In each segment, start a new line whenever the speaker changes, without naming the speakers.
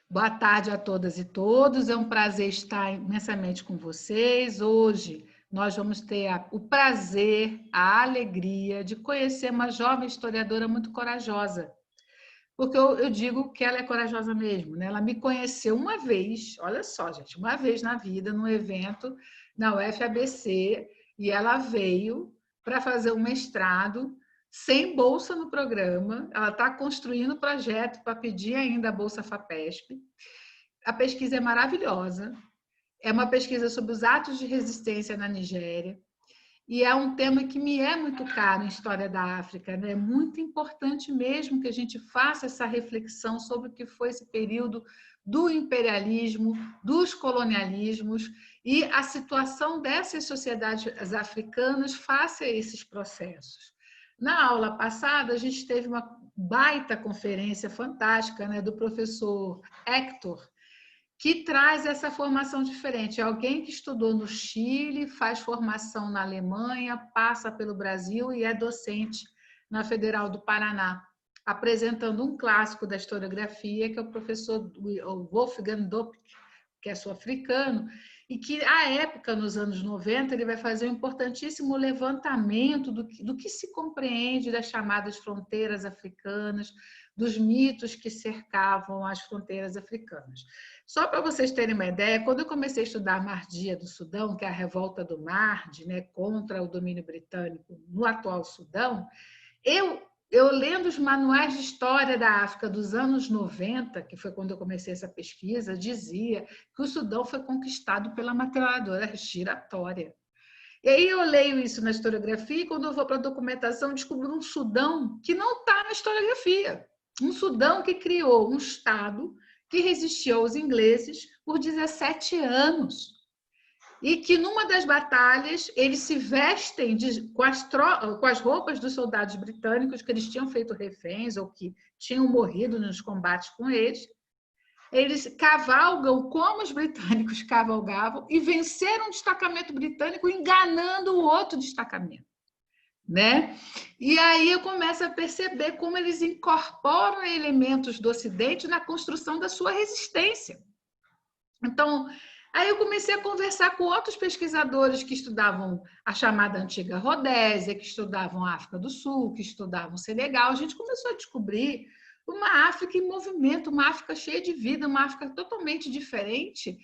Boa tarde a todas e todos. É um prazer estar imensamente com vocês. Hoje nós vamos ter o prazer, a alegria de conhecer uma jovem historiadora muito corajosa. Porque eu digo que ela é corajosa mesmo, né? Ela me conheceu uma vez, olha só, gente, uma vez na vida, num evento na UFABC, e ela veio para fazer um mestrado sem bolsa no programa. Ela está construindo o projeto para pedir ainda a Bolsa FAPESP. A pesquisa é maravilhosa. É uma pesquisa sobre os atos de resistência na Nigéria. E é um tema que me é muito caro em História da África, né? É muito importante mesmo que a gente faça essa reflexão sobre o que foi esse período do imperialismo, dos colonialismos e a situação dessas sociedades africanas face a esses processos. Na aula passada, a gente teve uma baita conferência fantástica, né, do professor Hector, que traz essa formação diferente. É alguém que estudou no Chile, faz formação na Alemanha, passa pelo Brasil e é docente na Federal do Paraná, apresentando um clássico da historiografia, que é o professor Wolfgang Doppik, que é sul-africano, e que, à época, nos anos 90, ele vai fazer um importantíssimo levantamento do que se compreende das chamadas fronteiras africanas, dos mitos que cercavam as fronteiras africanas. Só para vocês terem uma ideia, quando eu comecei a estudar a Mardia do Sudão, que é a revolta do Mardi, né, contra o domínio britânico no atual Sudão, eu lendo os manuais de história da África dos anos 90, que foi quando eu comecei essa pesquisa, dizia que o Sudão foi conquistado pela metralhadora giratória. E aí eu leio isso na historiografia e quando eu vou para a documentação descubro um Sudão que não está na historiografia. Um Sudão que criou um Estado que resistiu aos ingleses por 17 anos. E que numa das batalhas eles se vestem com as roupas dos soldados britânicos que eles tinham feito reféns ou que tinham morrido nos combates com eles. Eles cavalgam como os britânicos cavalgavam e venceram um destacamento britânico enganando o outro destacamento, né? E aí eu começo a perceber como eles incorporam elementos do Ocidente na construção da sua resistência. Então, aí eu comecei a conversar com outros pesquisadores que estudavam a chamada Antiga Rodésia, que estudavam a África do Sul, que estudavam o Senegal. A gente começou a descobrir uma África em movimento, uma África cheia de vida, uma África totalmente diferente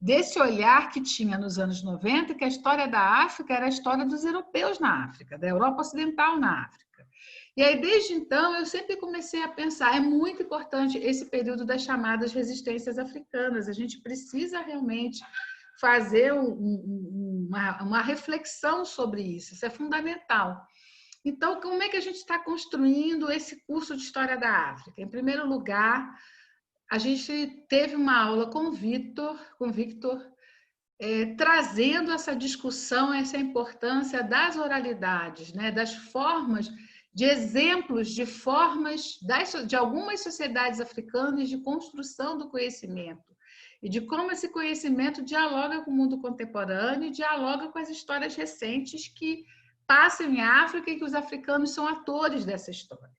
desse olhar que tinha nos anos 90, que a história da África era a história dos europeus na África, da Europa Ocidental na África. E aí, desde então, eu sempre comecei a pensar, é muito importante esse período das chamadas resistências africanas. A gente precisa realmente fazer uma reflexão sobre isso é fundamental. Então, como é que a gente está construindo esse curso de História da África? Em primeiro lugar, a gente teve uma aula com o Victor, trazendo essa discussão, essa importância das oralidades, né? Das formas, de exemplos de formas de algumas sociedades africanas de construção do conhecimento e de como esse conhecimento dialoga com o mundo contemporâneo e dialoga com as histórias recentes que passam em África e que os africanos são atores dessa história.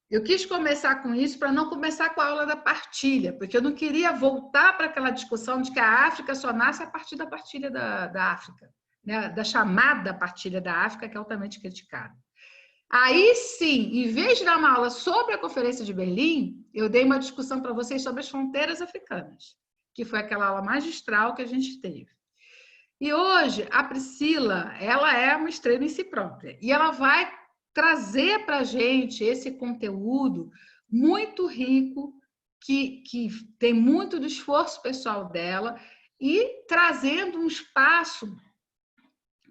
Eu quis começar com isso para não começar com a aula da partilha, porque eu não queria voltar para aquela discussão de que a África só nasce a partir da partilha da África, né? Da chamada partilha da África, que é altamente criticada. Aí sim, em vez de dar uma aula sobre a Conferência de Berlim, eu dei uma discussão para vocês sobre as fronteiras africanas, que foi aquela aula magistral que a gente teve. E hoje, a Priscila, ela é uma estrela em si própria, e ela vai trazer para a gente esse conteúdo muito rico, que tem muito do esforço pessoal dela, e trazendo um espaço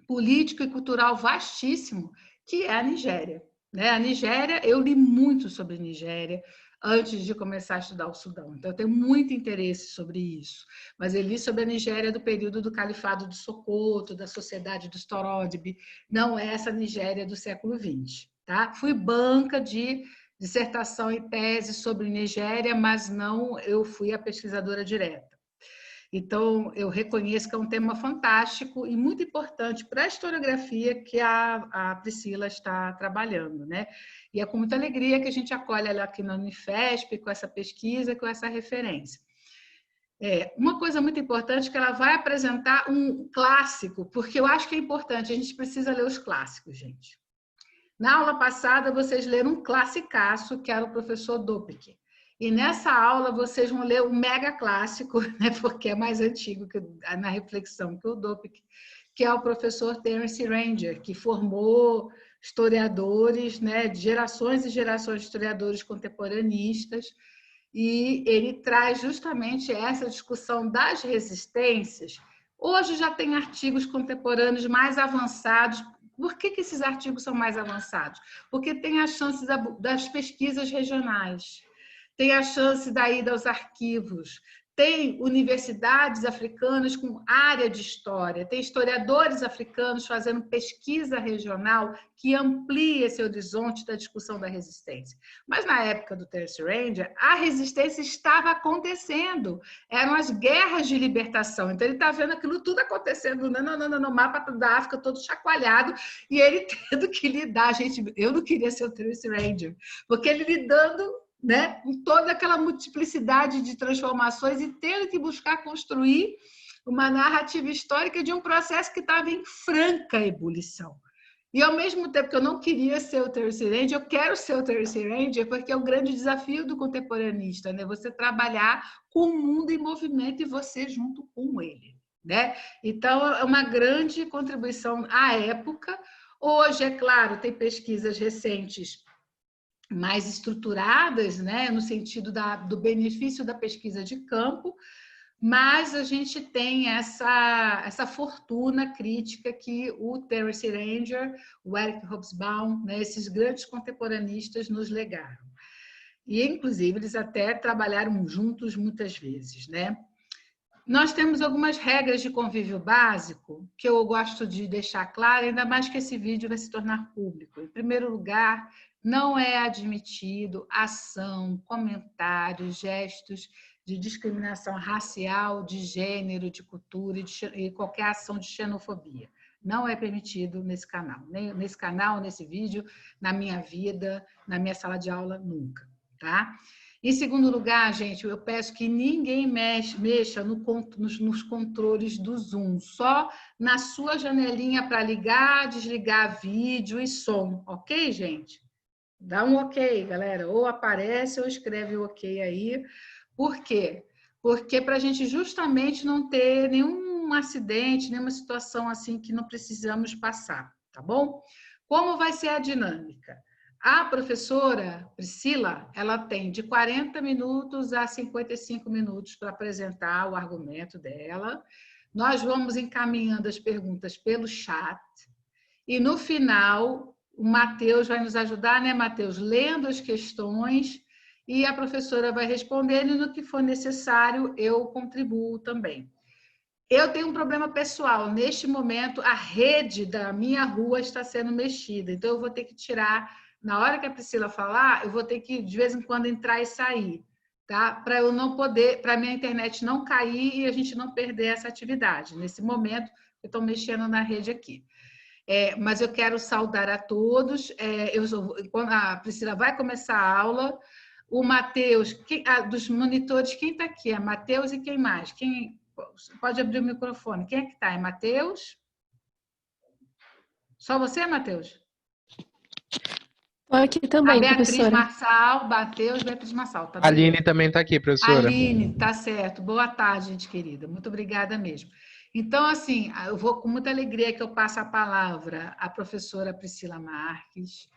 político e cultural vastíssimo, que é a Nigéria. A Nigéria, eu li muito sobre a Nigéria antes de começar a estudar o Sudão, então eu tenho muito interesse sobre isso, mas eu li sobre a Nigéria do período do Califado de Sokoto, da Sociedade dos Torodbi, não é essa Nigéria do século XX. Tá? Fui banca de dissertação e tese sobre Nigéria, mas não eu fui a pesquisadora direta. Então, eu reconheço que é um tema fantástico e muito importante para a historiografia que a Priscila está trabalhando, né? E é com muita alegria que a gente acolhe ela aqui na Unifesp, com essa pesquisa, com essa referência. Uma coisa muito importante é que ela vai apresentar um clássico, porque eu acho que é importante, a gente precisa ler os clássicos, gente. Na aula passada, vocês leram um classicaço, que era o professor Dopik. E nessa aula, vocês vão ler um mega clássico, né, porque é mais antigo que, na reflexão que o Dopik, que é o professor Terence Ranger, que formou historiadores, né, de gerações e gerações de historiadores contemporaneistas, e ele traz justamente essa discussão das resistências. Hoje já tem artigos contemporâneos mais avançados. Por que esses artigos são mais avançados? Porque tem a chance das pesquisas regionais, tem a chance da ida aos arquivos, tem universidades africanas com área de história, tem historiadores africanos fazendo pesquisa regional que amplia esse horizonte da discussão da resistência. Mas na época do Terence Ranger, a resistência estava acontecendo, eram as guerras de libertação. Então ele está vendo aquilo tudo acontecendo no mapa da África todo chacoalhado e ele tendo que lidar. Gente, eu não queria ser o Terence Ranger, porque ele lidando, né, com toda aquela multiplicidade de transformações e tendo que buscar construir uma narrativa histórica de um processo que estava em franca ebulição. E, ao mesmo tempo que eu não queria ser o Terence Ranger, eu quero ser o Terence Ranger porque é o grande desafio do contemporaneista, né? Você trabalhar com o mundo em movimento e você junto com ele, né? Então, é uma grande contribuição à época. Hoje, é claro, tem pesquisas recentes mais estruturadas, né, no sentido do benefício da pesquisa de campo, mas a gente tem essa fortuna crítica que o Terence Ranger, o Eric Hobsbawm, né, esses grandes contemporaneistas nos legaram. E, inclusive, eles até trabalharam juntos muitas vezes, né? Nós temos algumas regras de convívio básico que eu gosto de deixar claro, ainda mais que esse vídeo vai se tornar público. Em primeiro lugar, não é admitido ação, comentários, gestos de discriminação racial, de gênero, de cultura e qualquer ação de xenofobia. Não é permitido nesse canal. Nem nesse canal, nesse vídeo, na minha vida, na minha sala de aula, nunca. Tá? Em segundo lugar, gente, eu peço que ninguém mexa nos controles do Zoom, só na sua janelinha para ligar, desligar vídeo e som, ok, gente? Dá um ok, galera, ou aparece ou escreve o ok aí. Por quê? Porque para a gente justamente não ter nenhum acidente, nenhuma situação assim que não precisamos passar, tá bom? Como vai ser a dinâmica? A professora Priscila, ela tem de 40 minutos a 55 minutos para apresentar o argumento dela. Nós vamos encaminhando as perguntas pelo chat. E no final, o Matheus vai nos ajudar, né, Matheus? Lendo as questões e a professora vai respondendo e no que for necessário eu contribuo também. Eu tenho um problema pessoal. Neste momento, a rede da minha rua está sendo mexida. Então, eu vou ter que tirar, na hora que a Priscila falar, eu vou ter que, de vez em quando, entrar e sair, tá? Para eu não poder, para a minha internet não cair e a gente não perder essa atividade. Nesse momento, eu estou mexendo na rede aqui. Mas eu quero saudar a todos. Quando a Priscila vai começar a aula, o Matheus, dos monitores, quem está aqui? É Matheus e quem mais? Quem pode abrir o microfone? Quem é que está? É Matheus? Só você, Matheus?
Estou aqui também,
a Beatriz
professora.
Marçal, Matheus, Beatriz Marçal. Tá,
A Aline também está aqui, professora.
Aline, tá certo. Boa tarde, gente querida. Muito obrigada mesmo. Então, assim, eu vou com muita alegria que eu passo a palavra à professora Priscila Marques,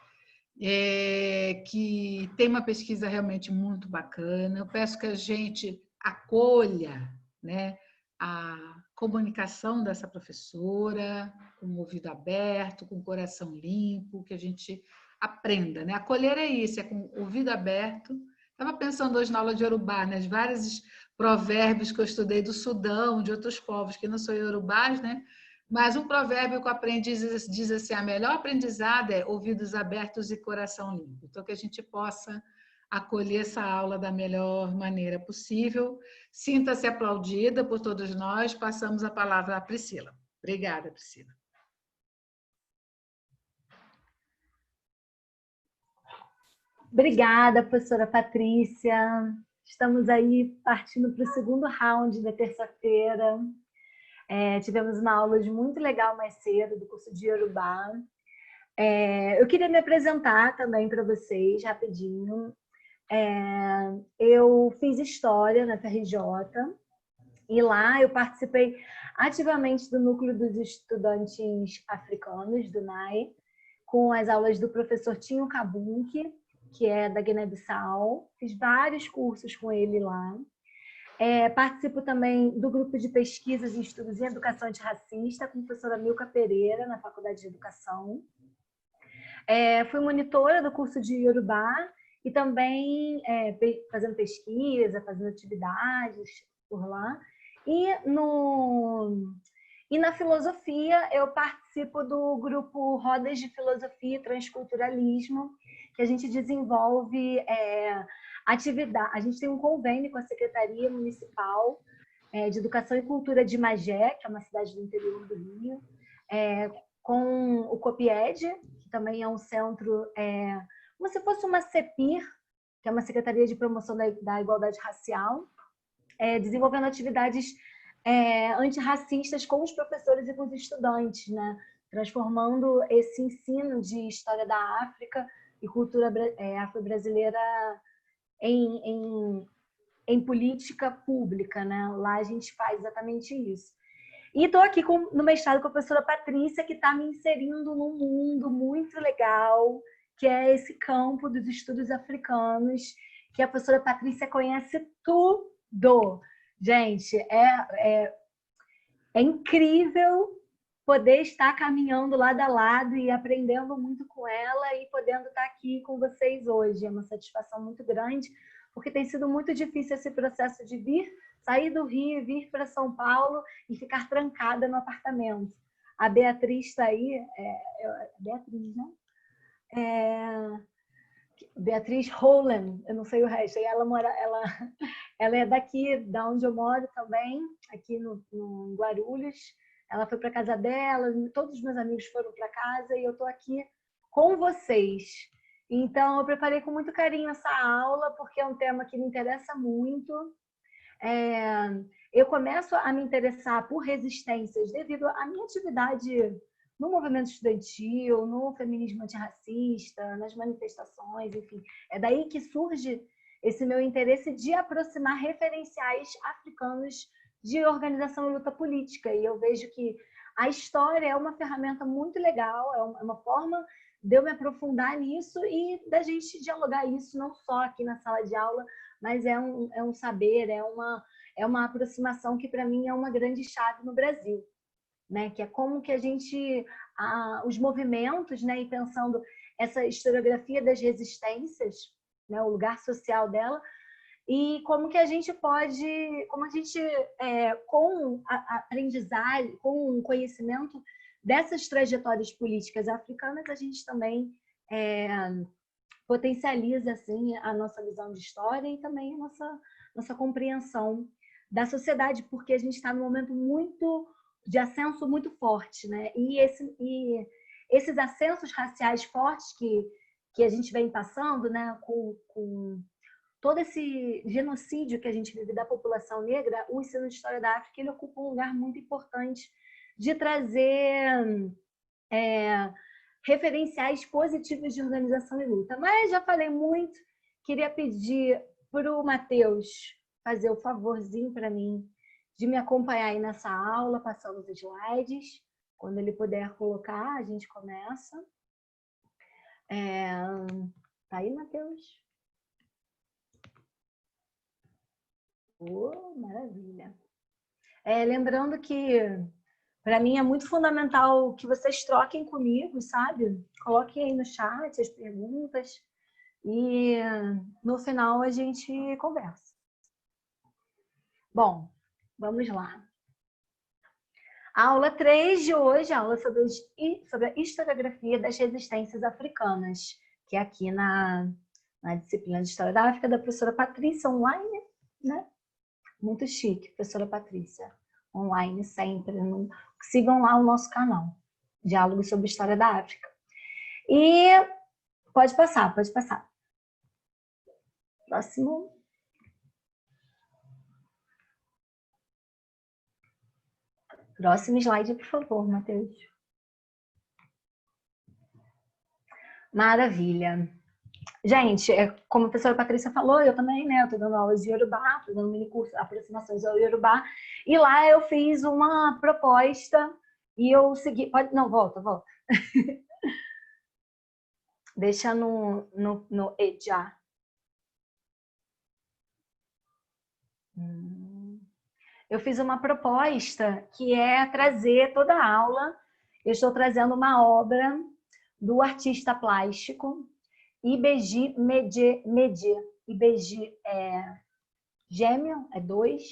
que tem uma pesquisa realmente muito bacana. Eu peço que a gente acolha, né, a comunicação dessa professora, com o ouvido aberto, com o coração limpo, que a gente aprenda, né? Acolher é isso, é com o ouvido aberto. Estava pensando hoje na aula de Yorubá, né? Vários provérbios que eu estudei do Sudão, de outros povos que não são iorubás, né? Mas um provérbio que eu aprendi diz assim: a melhor aprendizado é ouvidos abertos e coração limpo. Então, que a gente possa acolher essa aula da melhor maneira possível. Sinta-se aplaudida por todos nós. Passamos a palavra à Priscila. Obrigada, Priscila.
Obrigada, professora Patrícia. Estamos aí partindo para o segundo round da terça-feira. Tivemos uma aula muito legal mais cedo do curso de Iorubá. Eu queria me apresentar também para vocês, rapidinho. Eu fiz História na FRJ e lá eu participei ativamente do Núcleo dos Estudantes Africanos, do NAE, com as aulas do professor Tinho Kabunki, que é da Guiné-Bissau. Fiz vários cursos com ele lá. Participo também do grupo de pesquisas e estudos em educação antirracista com a professora Milka Pereira, na Faculdade de Educação. Fui monitora do curso de Iorubá e também fazendo pesquisa, fazendo atividades por lá. E na filosofia, eu participo do grupo Rodas de Filosofia e Transculturalismo, que a gente desenvolve atividade. A gente tem um convênio com a Secretaria Municipal de Educação e Cultura de Magé, que é uma cidade do interior do Rio, com o COPIED, que também é um centro, como se fosse uma CEPIR, que é uma Secretaria de Promoção da Igualdade Racial, desenvolvendo atividades antirracistas com os professores e com os estudantes, né? Transformando esse ensino de história da África e cultura afro-brasileira em política pública, né? Lá a gente faz exatamente isso. E estou aqui no mestrado com a professora Patrícia, que está me inserindo num mundo muito legal, que é esse campo dos estudos africanos, que a professora Patrícia conhece tudo. Gente, é incrível poder estar caminhando lado a lado e aprendendo muito com ela e podendo estar aqui com vocês hoje. É uma satisfação muito grande, porque tem sido muito difícil esse processo de sair do Rio, vir para São Paulo e ficar trancada no apartamento. A Beatriz está aí, Beatriz, né? Beatriz Holland, eu não sei o resto. Ela é daqui, da onde eu moro também, aqui no Guarulhos. Ela foi para casa dela, todos os meus amigos foram para casa e eu estou aqui com vocês. Então, eu preparei com muito carinho essa aula, porque é um tema que me interessa muito. Eu começo a me interessar por resistências devido à minha atividade no movimento estudantil, no feminismo antirracista, nas manifestações, enfim. É daí que surge esse meu interesse de aproximar referenciais africanos de organização e luta política. E eu vejo que a história é uma ferramenta muito legal, é uma forma de eu me aprofundar nisso e da gente dialogar isso não só aqui na sala de aula, mas é um saber, é uma aproximação que para mim é uma grande chave no Brasil, né? Que é como que a gente, os movimentos, né? E pensando essa historiografia das resistências, né? O lugar social dela, e como que a gente pode, com a aprendizagem, com o conhecimento dessas trajetórias políticas africanas, a gente também potencializa assim a nossa visão de história e também a nossa compreensão da sociedade, porque a gente está num momento de ascenso muito forte, né? E esses ascensos raciais fortes que a gente vem passando, né? Com todo esse genocídio que a gente vive da população negra, o ensino de história da África ele ocupa um lugar muito importante de trazer referenciais positivos de organização e luta. Mas já falei muito, queria pedir para o Matheus fazer o favorzinho para mim de me acompanhar aí nessa aula, passando os slides. Quando ele puder colocar, a gente começa. Tá aí, Matheus? Maravilha. Lembrando que para mim é muito fundamental que vocês troquem comigo, sabe? Coloquem aí no chat as perguntas e no final a gente conversa. Bom, vamos lá. A aula 3 de hoje, a aula sobre a historiografia das resistências africanas, que é aqui na na disciplina de História da África da professora Patrícia, online, né? Muito chique, professora Patrícia. Online sempre. Sigam lá o nosso canal, Diálogos sobre História da África. E pode passar, pode passar. Próximo. Próximo slide, por favor, Matheus. Maravilha. Gente, como a professora Patrícia falou, eu também, né? Eu tô dando aulas de Iorubá, tô dando um mini curso Aproximações ao Iorubá, e lá eu fiz uma proposta e eu segui... Pode... Não, volta. Deixa no EJA. Eu fiz uma proposta que é trazer toda a aula. Eu estou trazendo uma obra do artista plástico Ibeji Medje. Ibeji é gêmeo, é 2.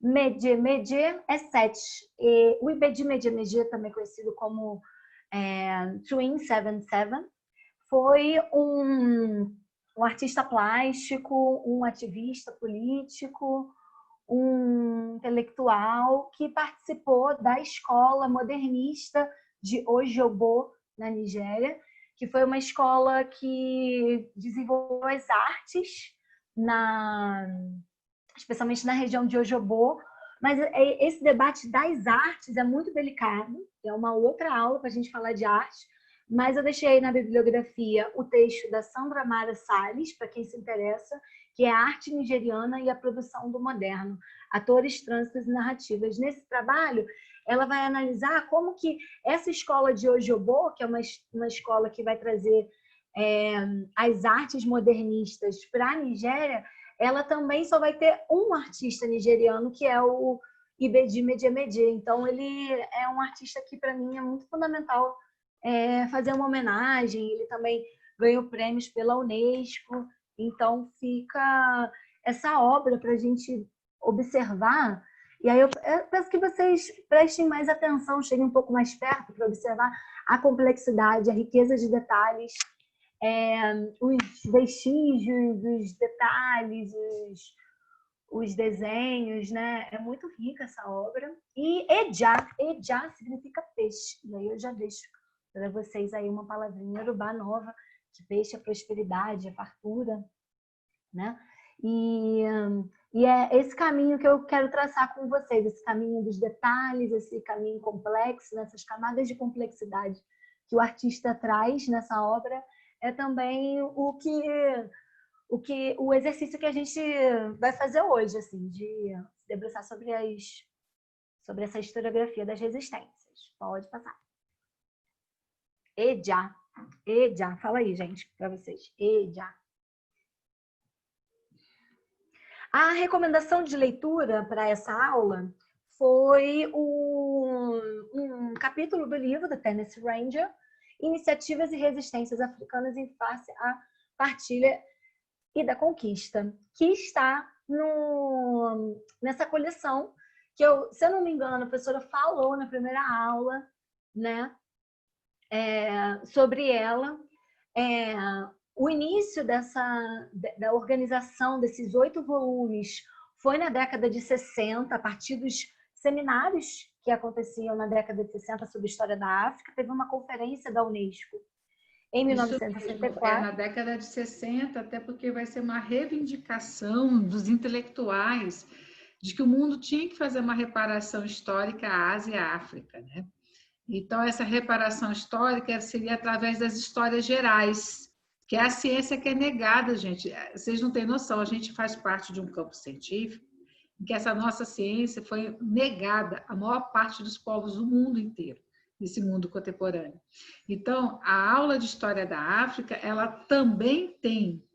Medje é 7. O Ibeji Medje, também conhecido como Twin 77, foi um artista plástico, um ativista político, um intelectual que participou da escola modernista de Ojogbo, na Nigéria, que foi uma escola que desenvolveu as artes, especialmente na região de Ojogbo. Mas esse debate das artes é muito delicado, é uma outra aula para a gente falar de arte, mas eu deixei aí na bibliografia o texto da Sandra Mara Salles, para quem se interessa, que é a arte nigeriana e a produção do moderno, atores, trânsitos e narrativas. Nesse trabalho, ela vai analisar como que essa escola de Ojogbo, que é uma escola que vai trazer as artes modernistas para a Nigéria, ela também só vai ter um artista nigeriano, que é o Ibeji Medje. Então, ele é um artista que, para mim, é muito fundamental fazer uma homenagem. Ele também ganhou prêmios pela Unesco. Então, fica essa obra para a gente observar. E aí eu peço que vocês prestem mais atenção, cheguem um pouco mais perto para observar a complexidade, a riqueza de detalhes, os vestígios, os detalhes, os desenhos, né? É muito rica essa obra. E Eja significa peixe. E aí eu já deixo para vocês aí uma palavrinha Yorubá nova, que peixe é prosperidade, é fartura, né? E é esse caminho que eu quero traçar com vocês, esse caminho dos detalhes, esse caminho complexo, nessas camadas de complexidade que o artista traz nessa obra, é também o exercício que a gente vai fazer hoje, assim, de se debruçar sobre essa historiografia das resistências. Pode passar. Eja. Fala aí, gente, para vocês. Eja. A recomendação de leitura para essa aula foi um capítulo do livro do Tennessee Ranger, Iniciativas e Resistências Africanas em Face à Partilha e da Conquista, que está nessa coleção que se eu não me engano, a professora falou na primeira aula, né, sobre ela. O início da organização desses 8 volumes foi na década de 60, a partir dos seminários que aconteciam na década de 60 sobre a história da África. Teve uma conferência da Unesco em 1964.
Na década de 60, até porque vai ser uma reivindicação dos intelectuais de que o mundo tinha que fazer uma reparação histórica à Ásia e à África, né? Então, essa reparação histórica seria através das histórias gerais, que é a ciência que é negada, gente. Vocês não têm noção, a gente faz parte de um campo científico em que essa nossa ciência foi negada à maior parte dos povos do mundo inteiro, nesse mundo contemporâneo. Então, a aula de História da África, ela também tem,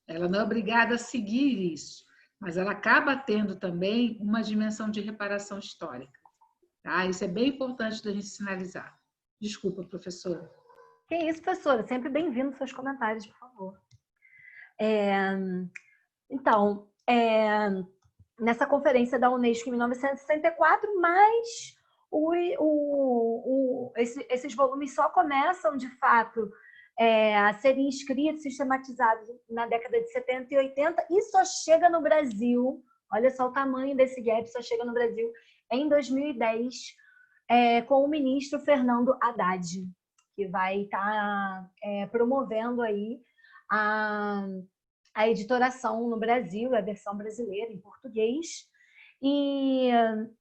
ela não é obrigada a seguir isso, mas ela acaba tendo também uma dimensão de reparação histórica. Tá? Isso é bem importante da gente sinalizar. Desculpa, professora.
Que isso, professora. Sempre bem-vindo seus comentários, por favor. Então, nessa conferência da Unesco em 1964, mas esses volumes só começam, de fato, a serem escritos, sistematizados na década de 70 e 80 e só chega no Brasil, olha só o tamanho desse gap, só chega no Brasil em 2010, com o ministro Fernando Haddad, que vai estar promovendo aí a editoração no Brasil, a versão brasileira em português. E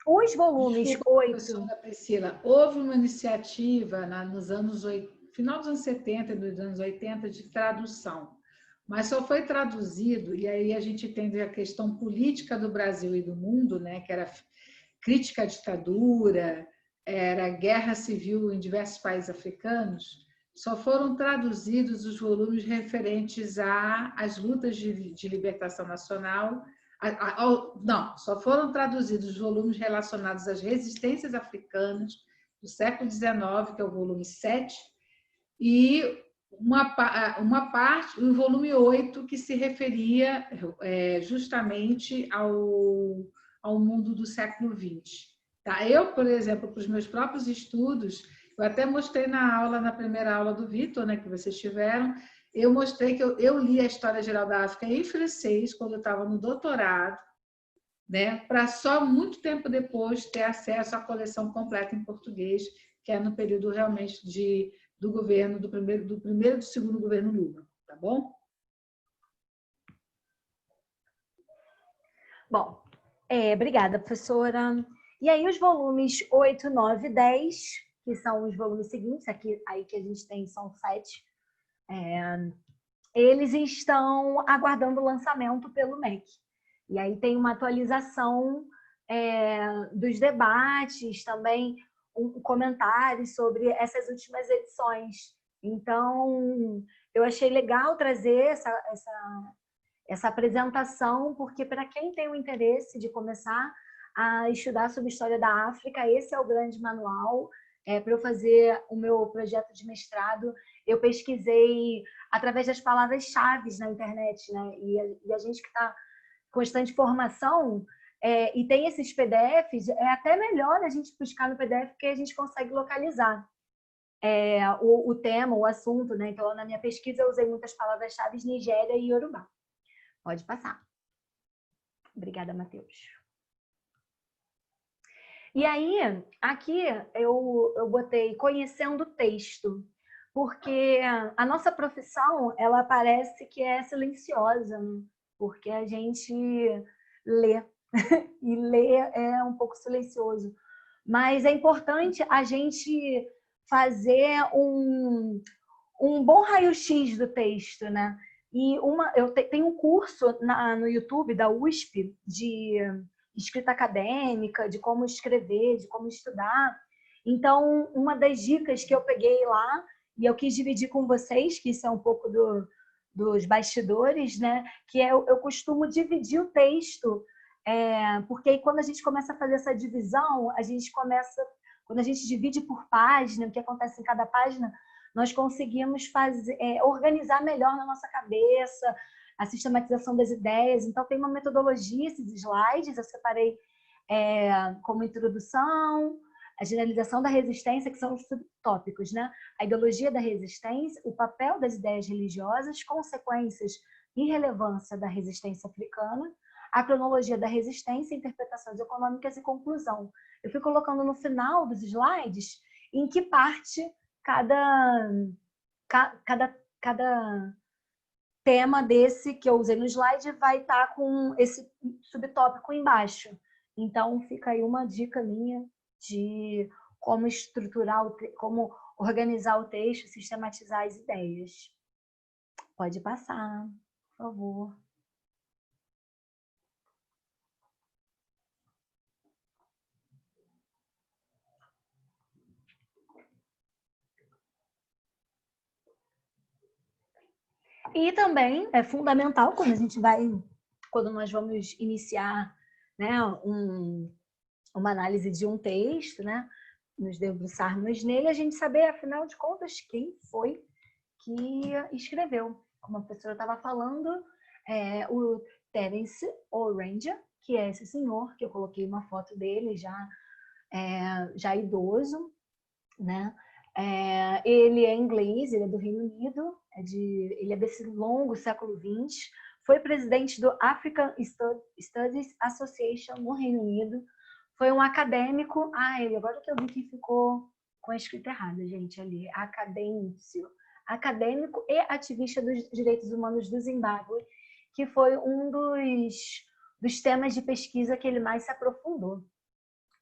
os volumes
Desculpa,
8...
professora Priscila, houve uma iniciativa nos anos 80, final dos anos 70 e dos anos 80 de tradução, mas só foi traduzido, e aí a gente tem a questão política do Brasil e do mundo, né, que era crítica à ditadura, era guerra civil em diversos países africanos, só foram traduzidos os volumes referentes às lutas de libertação nacional. Não, só foram traduzidos os volumes relacionados às resistências africanas do século XIX, que é o volume 7, e uma parte, o volume 8, que se referia justamente ao mundo do século XX. Tá? Eu, por exemplo, para os meus próprios estudos, eu até mostrei na primeira aula do Vitor, né, que vocês tiveram, eu mostrei que eu li a História Geral da África em francês, quando eu estava no doutorado, né, para só muito tempo depois ter acesso à coleção completa em português, que é no período realmente do governo, do primeiro e do segundo governo Lula, tá bom?
Bom, obrigada, professora. E aí os volumes 8, 9 e 10, que são os volumes seguintes, aqui aí que a gente tem são 7, eles estão aguardando o lançamento pelo MEC. E aí tem uma atualização dos debates, também um comentário sobre essas últimas edições. Então, eu achei legal trazer essa apresentação, porque para quem tem o interesse de começar a estudar sobre história da África, esse é o grande manual. Para eu fazer o meu projeto de mestrado, eu pesquisei através das palavras-chave na internet, né? E a gente que está em constante formação e tem esses PDFs, é até melhor a gente buscar no PDF, porque a gente consegue localizar o tema, o assunto, né? Então, na minha pesquisa, eu usei muitas palavras-chave, Nigéria e Yorubá. Pode passar. Obrigada, Matheus. E aí, aqui eu botei conhecendo o texto, porque a nossa profissão, ela parece que é silenciosa, né? Porque a gente lê, e ler é um pouco silencioso. Mas é importante a gente fazer um bom raio-x do texto, né? E eu tenho um curso no YouTube da USP de escrita acadêmica, de como escrever, de como estudar. Então, uma das dicas que eu peguei lá, e eu quis dividir com vocês, que isso é um pouco dos bastidores, né? Que eu costumo dividir o texto, porque aí quando a gente começa a fazer essa divisão, quando a gente divide por página, o que acontece em cada página, nós conseguimos organizar melhor na nossa cabeça, a sistematização das ideias. Então, tem uma metodologia, esses slides, eu separei como introdução, a generalização da resistência, que são os subtópicos, né? A ideologia da resistência, o papel das ideias religiosas, consequências e relevância da resistência africana, a cronologia da resistência, interpretações econômicas e conclusão. Eu fui colocando no final dos slides em que parte cada tema desse que eu usei no slide vai estar com esse subtópico embaixo. Então, fica aí uma dica minha de como estruturar, como organizar o texto, sistematizar as ideias. Pode passar, por favor. E também é fundamental quando nós vamos iniciar, né, uma análise de um texto, né, nos debruçarmos nele, a gente saber, afinal de contas, quem foi que escreveu. Como a professora estava falando, o Terence O'Ranger, que é esse senhor, que eu coloquei uma foto dele já idoso, né? Ele é inglês, ele é do Reino Unido, ele é desse longo século XX, foi presidente do African Studies Association no Reino Unido, foi um acadêmico, agora que eu vi que ficou com a escrita errada, gente, ali, acadêmico e ativista dos direitos humanos do Zimbábue, que foi um dos temas de pesquisa que ele mais se aprofundou.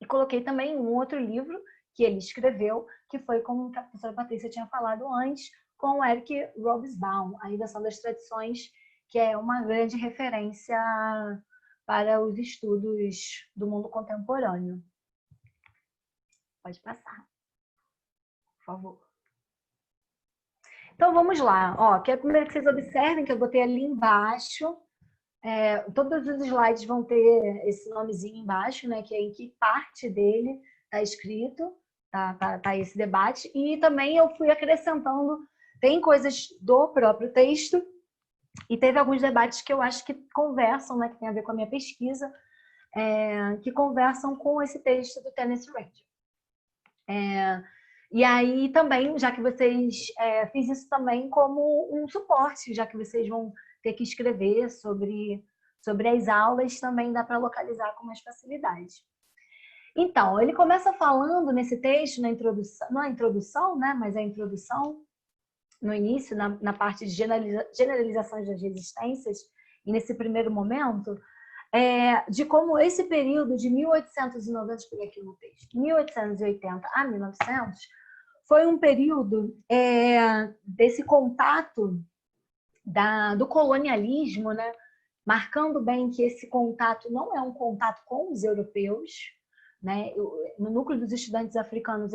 E coloquei também um outro livro que ele escreveu, que foi, como a professora Patrícia tinha falado antes, com o Eric Robesbaum, A Invenção das Tradições, que é uma grande referência para os estudos do mundo contemporâneo. Pode passar, por favor. Então, vamos lá. Quero primeiro que vocês observem que eu botei ali embaixo. Todos os slides vão ter esse nomezinho embaixo, né, que é em que parte dele está escrito, tá esse debate. E também eu fui acrescentando, tem coisas do próprio texto, e teve alguns debates que eu acho que conversam, né, que tem a ver com a minha pesquisa, que conversam com esse texto do Tennessee Reid. E aí também, já que vocês... fiz isso também como um suporte, já que vocês vão ter que escrever sobre as aulas, também dá para localizar com mais facilidade. Então, ele começa falando nesse texto, na introdução, não a introdução, né, mas a introdução, no início, na parte de generalizações das resistências, e nesse primeiro momento, de como esse período de 1890, deixa eu pegar aqui no texto, 1880 a 1900, foi um período desse contato do colonialismo, né? Marcando bem que esse contato não é um contato com os europeus, né? No núcleo dos estudantes africanos,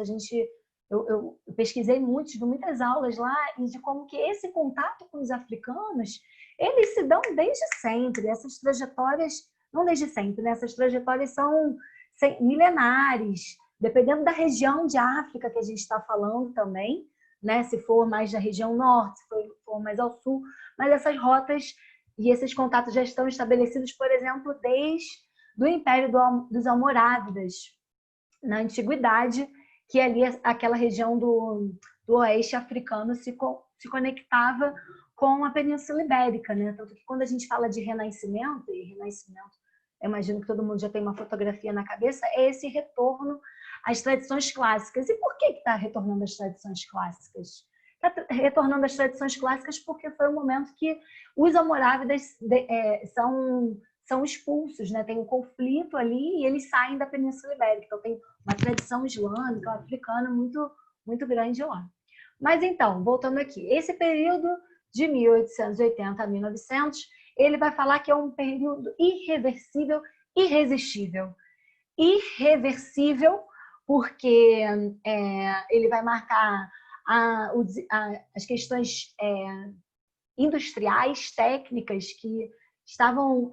eu pesquisei muitas aulas lá, e de como que esse contato com os africanos, eles se dão desde sempre. Essas trajetórias, não desde sempre, né? Essas trajetórias são milenares, dependendo da região de África que a gente está falando também, né? Se for mais da região norte, se for mais ao sul, mas essas rotas e esses contatos já estão estabelecidos, por exemplo, desde o Império dos Almorávidas, na Antiguidade, que ali aquela região do oeste africano se conectava com a Península Ibérica, né? Tanto que quando a gente fala de Renascimento, eu imagino que todo mundo já tem uma fotografia na cabeça, é esse retorno às tradições clássicas. E por que está retornando às tradições clássicas? Está retornando às tradições clássicas porque foi um momento que os almorávidas são expulsos, né? Tem um conflito ali e eles saem da Península Ibérica. Então tem uma tradição islâmica, africana muito, muito grande lá. Mas então, voltando aqui, esse período de 1880 a 1900, ele vai falar que é um período irreversível, irresistível. Irreversível porque ele vai marcar as questões industriais, técnicas que estavam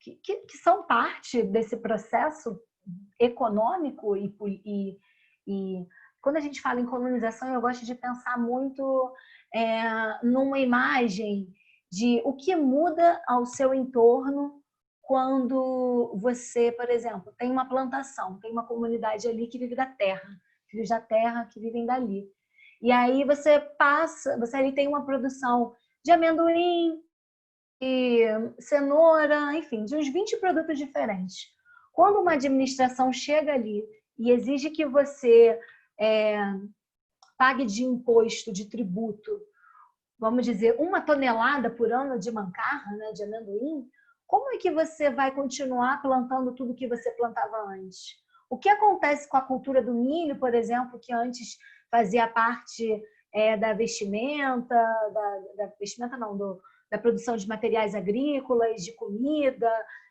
que são parte desse processo econômico e quando a gente fala em colonização, eu gosto de pensar muito numa imagem de o que muda ao seu entorno quando você, por exemplo, tem uma plantação, tem uma comunidade ali que vive da terra, filhos da terra que vivem dali. E aí você ali tem uma produção de amendoim, e cenoura, enfim, de uns 20 produtos diferentes. Quando uma administração chega ali e exige que você pague de imposto, de tributo, vamos dizer, 1 tonelada por ano de mancarra, né, de amendoim, como é que você vai continuar plantando tudo que você plantava antes? O que acontece com a cultura do milho, por exemplo, que antes fazia parte da vestimenta, da produção de materiais agrícolas, de comida,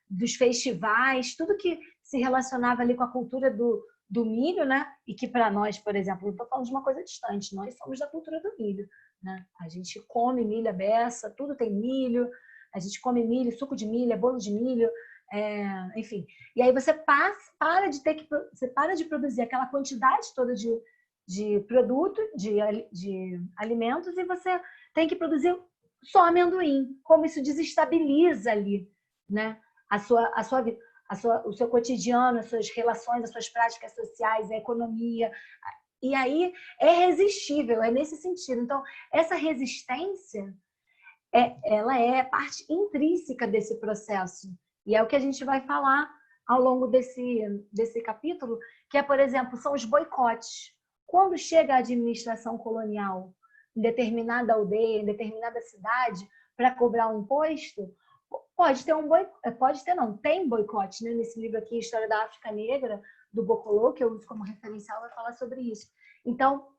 dos festivais, tudo que se relacionava ali com a cultura do milho, né? E que para nós, por exemplo, não estou falando de uma coisa distante, nós somos da cultura do milho, né? A gente come milho à beça, tudo tem milho, a gente come milho, suco de milho, bolo de milho, enfim. E aí você para de produzir aquela quantidade toda de produto, de alimentos, e você tem que produzir só amendoim. Como isso desestabiliza ali, né? O seu cotidiano, as suas relações, as suas práticas sociais, a economia. E aí é resistível, é nesse sentido. Então, essa resistência, ela é parte intrínseca desse processo. E é o que a gente vai falar ao longo desse capítulo, que é, por exemplo, são os boicotes. Quando chega a administração colonial em determinada aldeia, em determinada cidade, para cobrar um imposto, pode ter não, tem boicote, né? Nesse livro aqui, História da África Negra, do Bokolo, que eu uso como referencial, vai falar sobre isso. Então,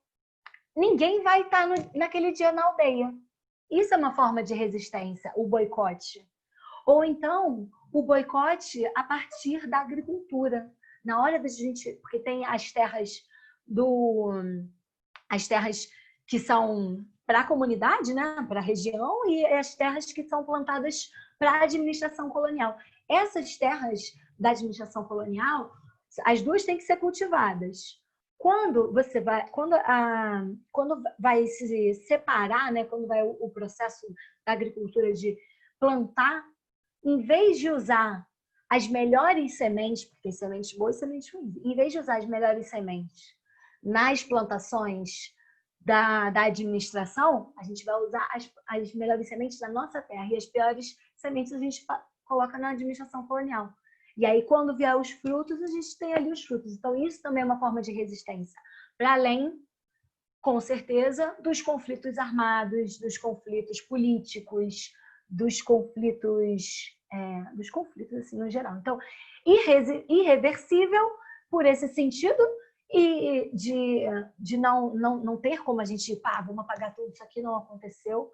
ninguém vai estar naquele dia na aldeia. Isso é uma forma de resistência, o boicote. Ou então, o boicote a partir da agricultura. Na hora da gente... Porque tem as terras que são para a comunidade, né? Para a região, e as terras que são plantadas para a administração colonial. Essas terras da administração colonial, as duas têm que ser cultivadas. Quando vai se separar, né? Quando vai o processo da agricultura de plantar, em vez de usar as melhores sementes, porque sementes boas e sementes ruins, em vez de usar as melhores sementes nas plantações da administração, a gente vai usar as melhores sementes da nossa terra, e as piores sementes a gente coloca na administração colonial. E aí, quando vier os frutos, a gente tem ali os frutos. Então, isso também é uma forma de resistência. Para além, com certeza, dos conflitos armados, dos conflitos políticos, dos conflitos assim, no geral. Então, irreversível por esse sentido, e de não ter como a gente, vamos apagar tudo, isso aqui não aconteceu.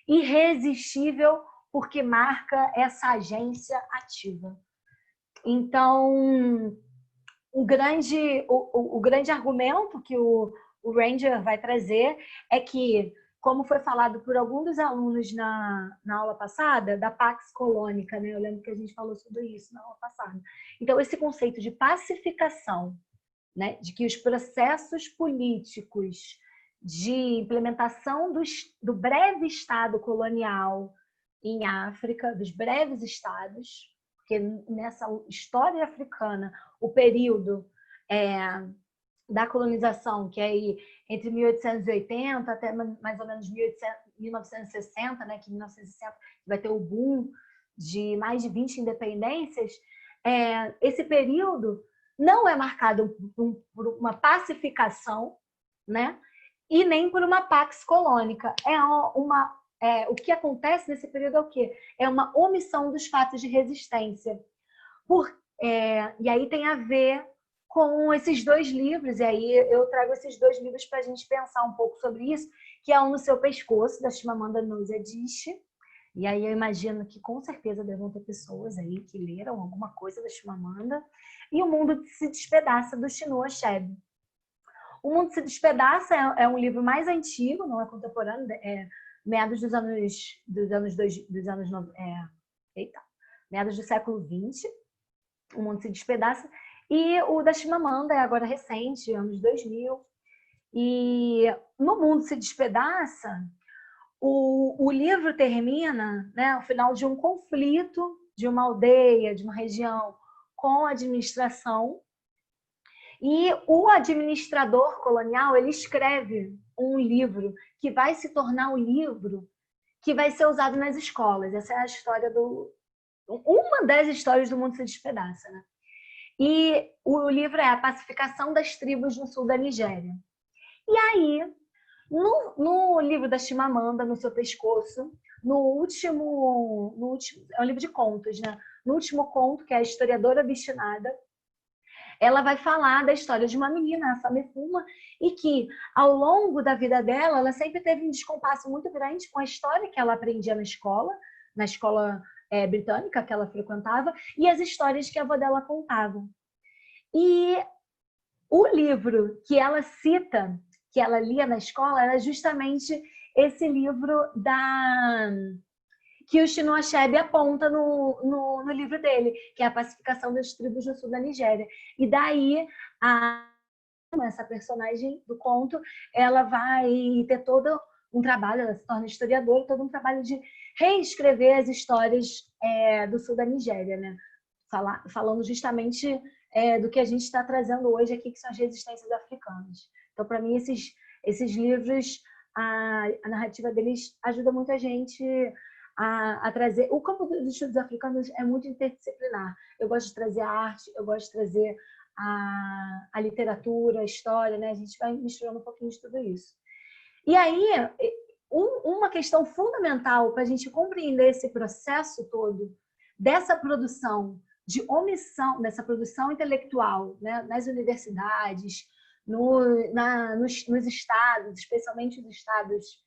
Irresistível porque marca essa agência ativa. Então, o grande argumento que o Ranger vai trazer é que, como foi falado por alguns dos alunos na aula passada, da Pax Colônica, né? Eu lembro que a gente falou sobre isso na aula passada. Então, esse conceito de pacificação, né? De que os processos políticos de implementação do breve Estado colonial em África, dos breves Estados, porque nessa história africana, o período da colonização, que é aí entre 1880 até mais ou menos 1960, né, que em 1960 vai ter o boom de mais de 20 independências, esse período não é marcado por uma pacificação, né, e nem por uma pax colônica. O que acontece nesse período é o quê? É uma omissão dos fatos de resistência. E aí tem a ver com esses dois livros, e aí eu trago esses dois livros para a gente pensar um pouco sobre isso, que é um No Seu Pescoço, da Chimamanda Ngozi Adichie, e aí eu imagino que com certeza devem ter pessoas aí que leram alguma coisa da Chimamanda, e O Mundo Se Despedaça, do Chinua Achebe. O Mundo Se Despedaça é um livro mais antigo, não é contemporâneo, meados meados do século XX, O Mundo Se Despedaça, e o da Chimamanda é agora recente, anos 2000. E no Mundo Se Despedaça, o livro termina, né, ao final de um conflito de uma aldeia, de uma região, com a administração. E o administrador colonial, ele escreve um livro que vai se tornar um livro que vai ser usado nas escolas. Essa é a história uma das histórias do Mundo Se Despedaça, né? E o livro é A Pacificação das Tribos no Sul da Nigéria. E aí, no livro da Chimamanda, No Seu Pescoço, no último, é um livro de contos, né? No último conto, que é A Historiadora Obstinada, ela vai falar da história de uma menina, a Famefuma, e que, ao longo da vida dela, ela sempre teve um descompasso muito grande com a história que ela aprendia na escola britânica que ela frequentava, e as histórias que a avó dela contava. E o livro que ela cita, que ela lia na escola, era justamente esse livro que o Chinua Achebe aponta no livro dele, que é A Pacificação das Tribos no Sul da Nigéria. E daí, essa personagem do conto, ela vai ter todo um trabalho, ela se torna historiadora, todo um trabalho de reescrever as histórias do sul da Nigéria, né? Falando justamente do que a gente está trazendo hoje aqui, que são as resistências africanas. Então, para mim, esses livros, a narrativa deles ajuda muita gente a trazer... O campo dos estudos africanos é muito interdisciplinar. Eu gosto de trazer a arte, eu gosto de trazer a literatura, a história, né? A gente vai misturando um pouquinho de tudo isso. E aí, uma questão fundamental para a gente compreender esse processo todo, dessa produção de omissão, dessa produção intelectual, né? Nas universidades, nos estados, especialmente os estados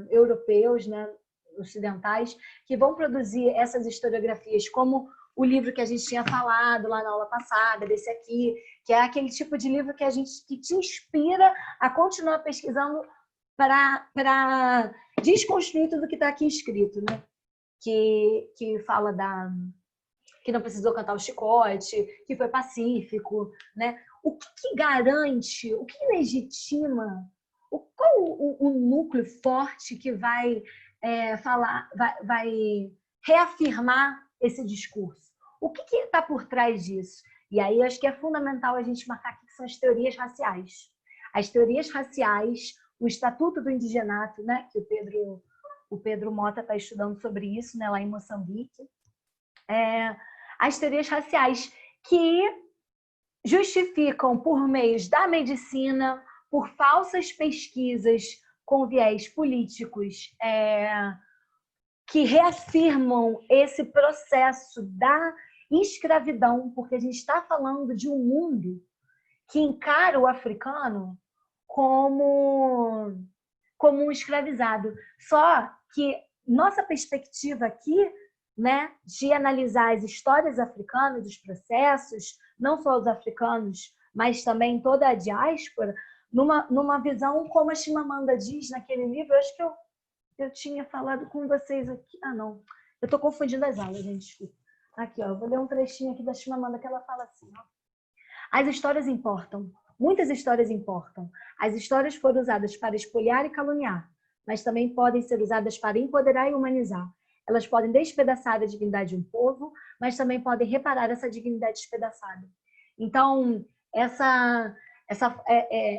europeus, né? Ocidentais, que vão produzir essas historiografias, como o livro que a gente tinha falado lá na aula passada, desse aqui, que é aquele tipo de livro que te inspira a continuar pesquisando para desconstruir tudo que está aqui escrito, né? Que fala que não precisou cantar o chicote, que foi pacífico, né? O que garante, o que legitima, qual o núcleo forte que vai vai reafirmar esse discurso? O que está por trás disso? E aí acho que é fundamental a gente marcar aqui que são as teorias raciais. As teorias raciais, o Estatuto do Indigenato, né, que o Pedro Mota está estudando sobre isso, né, lá em Moçambique. As teorias raciais que justificam por meios da medicina, por falsas pesquisas com viés políticos, que reafirmam esse processo da escravidão, porque a gente está falando de um mundo que encara o africano como um escravizado. Só que nossa perspectiva aqui, né, de analisar as histórias africanas, os processos, não só os africanos, mas também toda a diáspora, numa visão como a Chimamanda diz naquele livro. Eu acho que eu tinha falado com vocês aqui. Ah, não. Eu estou confundindo as aulas, gente. Desculpa. Aqui, ó, eu vou ler um trechinho aqui da Chimamanda que ela fala assim, ó. As histórias importam. Muitas histórias importam. As histórias foram usadas para espoliar e caluniar, mas também podem ser usadas para empoderar e humanizar. Elas podem despedaçar a dignidade de um povo, mas também podem reparar essa dignidade despedaçada. Então,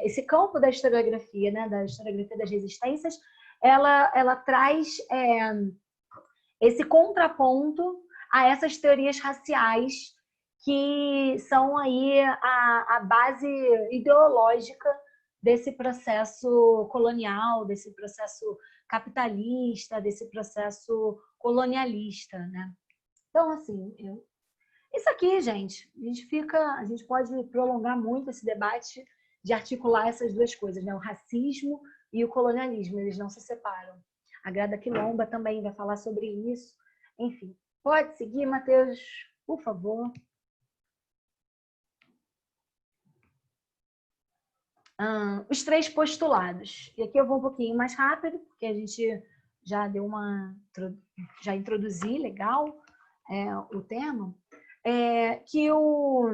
esse campo da historiografia, né, da historiografia das resistências, ela traz esse contraponto a essas teorias raciais que são aí a base ideológica desse processo colonial, desse processo capitalista, desse processo colonialista, né? Então, assim, isso aqui, gente, a gente pode prolongar muito esse debate de articular essas duas coisas, né? O racismo e o colonialismo, eles não se separam. A Grada Quilomba também vai falar sobre isso. Enfim, pode seguir, Matheus, por favor. Os 3 postulados. E aqui eu vou um pouquinho mais rápido, porque a gente já já introduzi legal o tema. Que o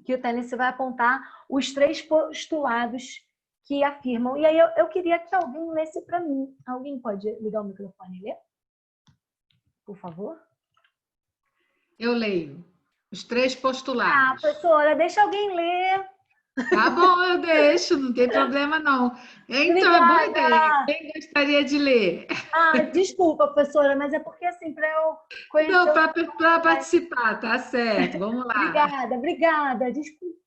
Tennessee vai apontar os 3 postulados que afirmam. E aí eu queria que alguém lesse para mim. Alguém pode ligar o microfone e ler? Por favor.
Eu leio. Os 3 postulados.
Professora, deixa alguém ler.
Tá bom, eu deixo, não tem problema não. Então, é boa ideia. Quem gostaria de ler?
Desculpa, professora, mas é porque assim, para eu conhecer...
Não, para participar, tá certo. Vamos lá.
Obrigada. Desculpa.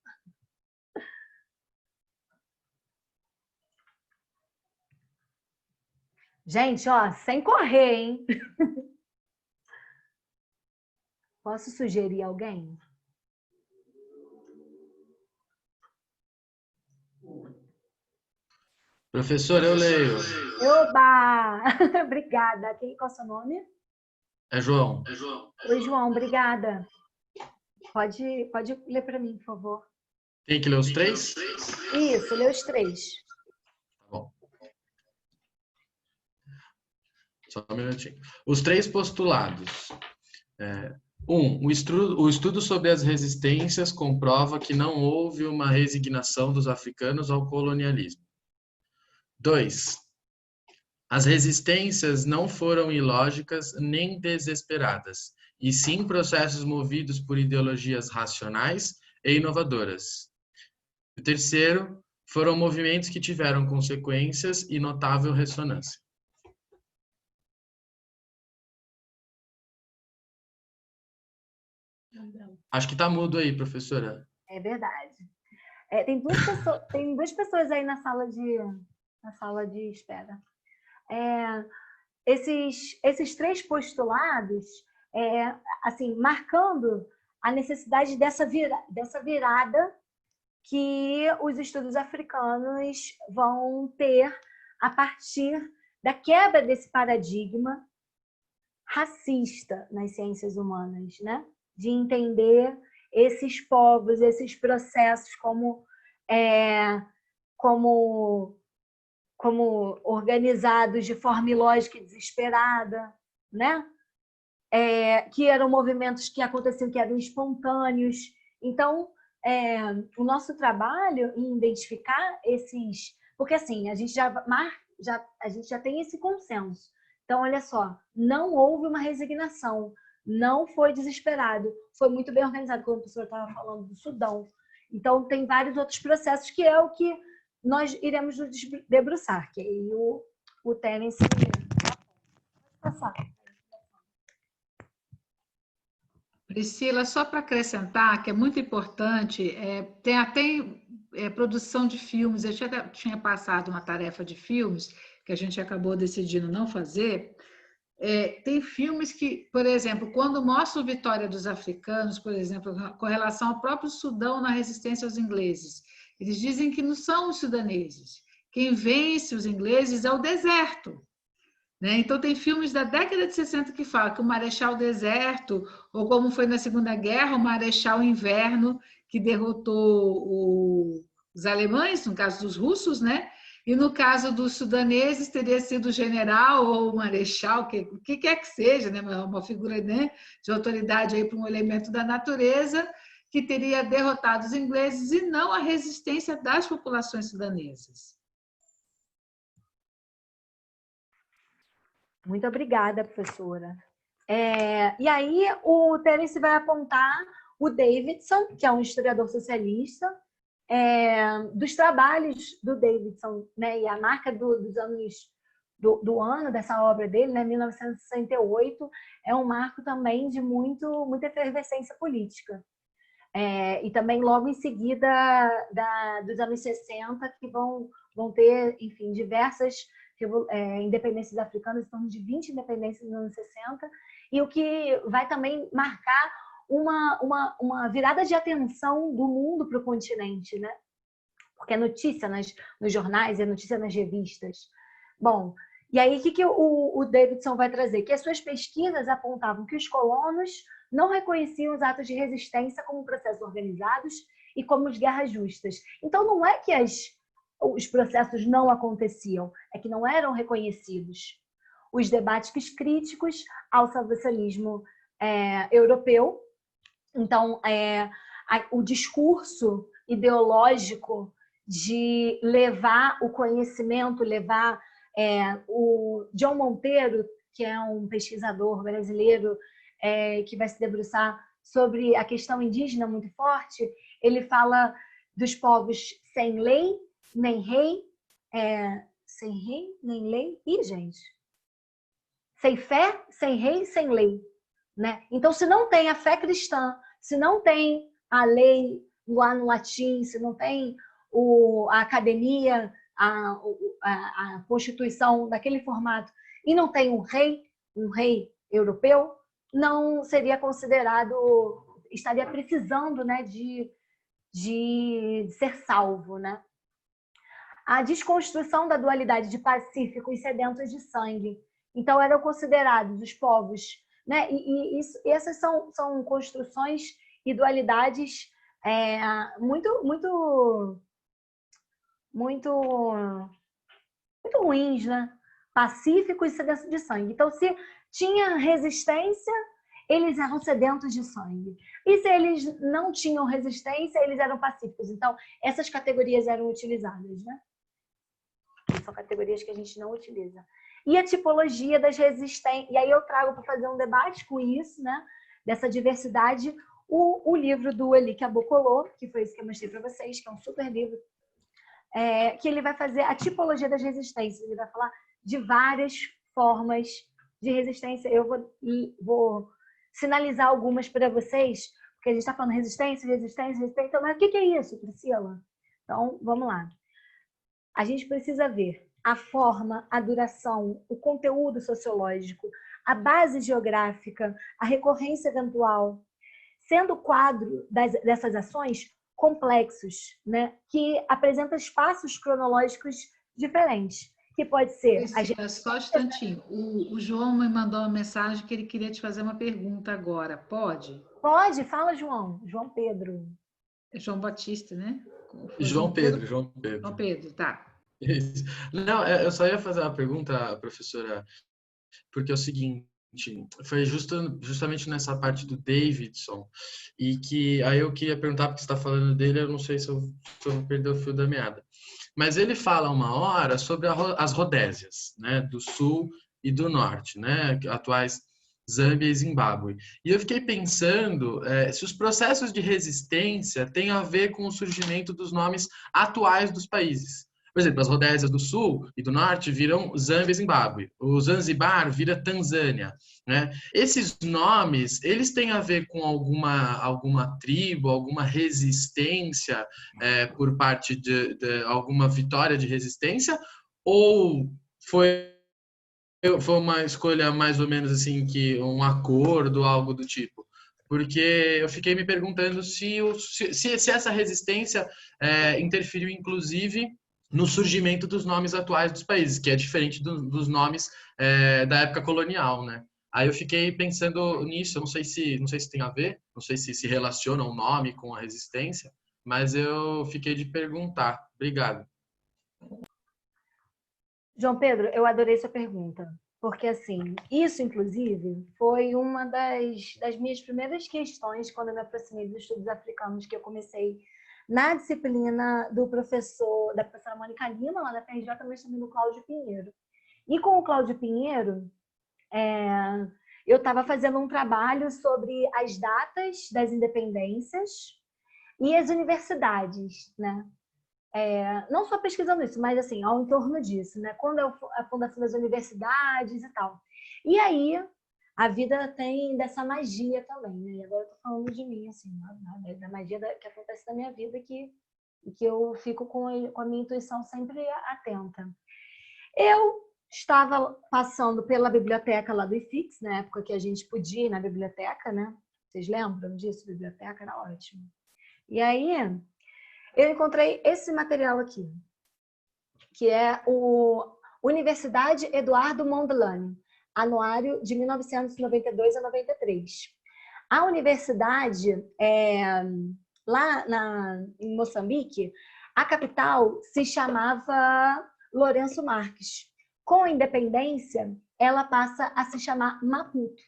Gente, ó, sem correr, hein? Posso sugerir alguém?
Professor, eu leio.
Oba! Obrigada. Qual é o seu nome?
É João.
Oi, João, obrigada. Pode ler para mim, por favor.
Tem que ler os 3?
Isso, lê os 3.
Tá bom. Só um minutinho. Os 3 postulados. 1. O estudo sobre as resistências comprova que não houve uma resignação dos africanos ao colonialismo. 2. As resistências não foram ilógicas nem desesperadas, e sim processos movidos por ideologias racionais e inovadoras. O 3º, foram movimentos que tiveram consequências e notável ressonância. Acho que está mudo aí, professora.
É verdade. Tem duas pessoas aí na sala de espera. Esses três postulados, assim, marcando a necessidade dessa virada que os estudos africanos vão ter a partir da quebra desse paradigma racista nas ciências humanas, né? De entender esses povos, esses processos como organizados de forma ilógica e desesperada, né? Que eram movimentos que aconteciam, que eram espontâneos. Então, o nosso trabalho em identificar esses... Porque, assim, a gente já tem esse consenso. Então, olha só, não houve uma resignação, não foi desesperado, foi muito bem organizado, como a professora estava falando do Sudão. Então, tem vários outros processos que é o que nós iremos nos debruçar, que aí o Terence pode passar.
Priscila, só para acrescentar, que é muito importante, tem até produção de filmes, eu já tinha passado uma tarefa de filmes, que a gente acabou decidindo não fazer. Tem filmes que, por exemplo, quando mostram Vitória dos Africanos, por exemplo, com relação ao próprio Sudão na resistência aos ingleses, eles dizem que não são os sudaneses. Quem vence os ingleses é o deserto. Né? Então, tem filmes da década de 60 que falam que o Marechal Deserto, ou como foi na Segunda Guerra, o Marechal Inverno, que derrotou os alemães, no caso dos russos, né? E no caso dos sudaneses, teria sido o general ou o marechal, o que quer que seja, né? Uma figura, né, de autoridade aí para um elemento da natureza, que teria derrotado os ingleses e não a resistência das populações sudanesas.
Muito obrigada, professora. E aí, o Terence vai apontar o Davidson, que é um historiador socialista, dos trabalhos do Davidson, né, e a marca dos anos do ano dessa obra dele, né, 1968, é um marco também de muita efervescência política. E também logo em seguida dos anos 60, que vão ter, enfim, diversas independências africanas, estamos de 20 independências nos anos 60, e o que vai também marcar uma virada de atenção do mundo para o continente, né? Porque é notícia nos jornais, é notícia nas revistas. Bom, e aí o que o Davidson vai trazer? Que as suas pesquisas apontavam que os colonos não reconheciam os atos de resistência como processos organizados e como as guerras justas. Então, não é que os processos não aconteciam, é que não eram reconhecidos. Os debates críticos ao salvacionismo europeu, então, o discurso ideológico de levar o conhecimento, levar o John Monteiro, que é um pesquisador brasileiro que vai se debruçar sobre a questão indígena muito forte, ele fala dos povos sem lei, nem rei, sem rei, nem lei, gente, sem fé, sem rei, sem lei. Né? Então, se não tem a fé cristã, se não tem a lei lá no latim, se não tem a academia, a constituição daquele formato, e não tem um rei europeu, não seria considerado, estaria precisando, né, de ser salvo. Né? A desconstrução da dualidade de pacíficos e sedentos de sangue. Então, eram considerados os povos, né? E essas são construções e dualidades muito ruins, né? Pacíficos e sedentos de sangue. Então, se tinha resistência, eles eram sedentos de sangue. E se eles não tinham resistência, eles eram pacíficos. Então, essas categorias eram utilizadas, né? São categorias que a gente não utiliza. E a tipologia das resistências. E aí eu trago para fazer um debate com isso, né? Dessa diversidade, o livro do Eli Kabokolo, que foi esse que eu mostrei para vocês, que é um super livro que ele vai fazer a tipologia das resistências. Ele vai falar de várias formas de resistência. Eu vou sinalizar algumas para vocês, porque a gente está falando resistência. Então, mas o que é isso, Priscila? Então, vamos lá. A gente precisa ver a forma, a duração, o conteúdo sociológico, a base geográfica, a recorrência eventual, sendo o quadro dessas ações complexos, né? Que apresenta espaços cronológicos diferentes, que pode ser...
Só um instantinho. O João me mandou uma mensagem que ele queria te fazer uma pergunta agora. Pode?
Pode, fala, João. João Pedro.
É João Batista, né?
João Pedro.
João Pedro, tá.
Isso. Não, eu só ia fazer uma pergunta, professora, porque é o seguinte, foi justamente nessa parte do Davidson, e que aí eu queria perguntar, porque você está falando dele, eu não sei se eu vou perder o fio da meada. Mas ele fala uma hora sobre as Rodésias, né, do sul e do norte, né, atuais Zâmbia e Zimbábue. E eu fiquei pensando se os processos de resistência têm a ver com o surgimento dos nomes atuais dos países. Por exemplo, as Rodésias do Sul e do Norte viram Zâmbia e Zimbábue. O Zanzibar vira Tanzânia, né? Esses nomes, eles têm a ver com alguma tribo, alguma resistência por parte de alguma vitória de resistência? Ou foi uma escolha mais ou menos assim, que um acordo, algo do tipo? Porque eu fiquei me perguntando se essa resistência interferiu, inclusive, no surgimento dos nomes atuais dos países, que é diferente dos nomes da época colonial, né? Aí eu fiquei pensando nisso, eu não sei se tem a ver, não sei se relaciona o nome com a resistência, mas eu fiquei de perguntar. Obrigado.
João Pedro, eu adorei sua pergunta, porque assim, isso inclusive foi uma das minhas primeiras questões quando eu me aproximei dos estudos africanos, que eu comecei na disciplina da professora Mônica Lima, lá da FRJ, mas também do Cláudio Pinheiro. E com o Cláudio Pinheiro, eu estava fazendo um trabalho sobre as datas das independências e as universidades, né? Não só pesquisando isso, mas assim, ao entorno disso, né? Quando a fundação das universidades e tal. E aí, a vida tem dessa magia também, né? E agora eu tô falando de mim, assim, da magia que acontece na minha vida e que eu fico com a minha intuição sempre atenta. Eu estava passando pela biblioteca lá do IFIX, na época que a gente podia ir na biblioteca, né? Vocês lembram disso? A biblioteca era ótimo. E aí, eu encontrei esse material aqui, que é o Universidade Eduardo Mondlane, anuário de 1992 a 93. A universidade, lá em Moçambique, a capital se chamava Lourenço Marques. Com a independência, ela passa a se chamar Maputo.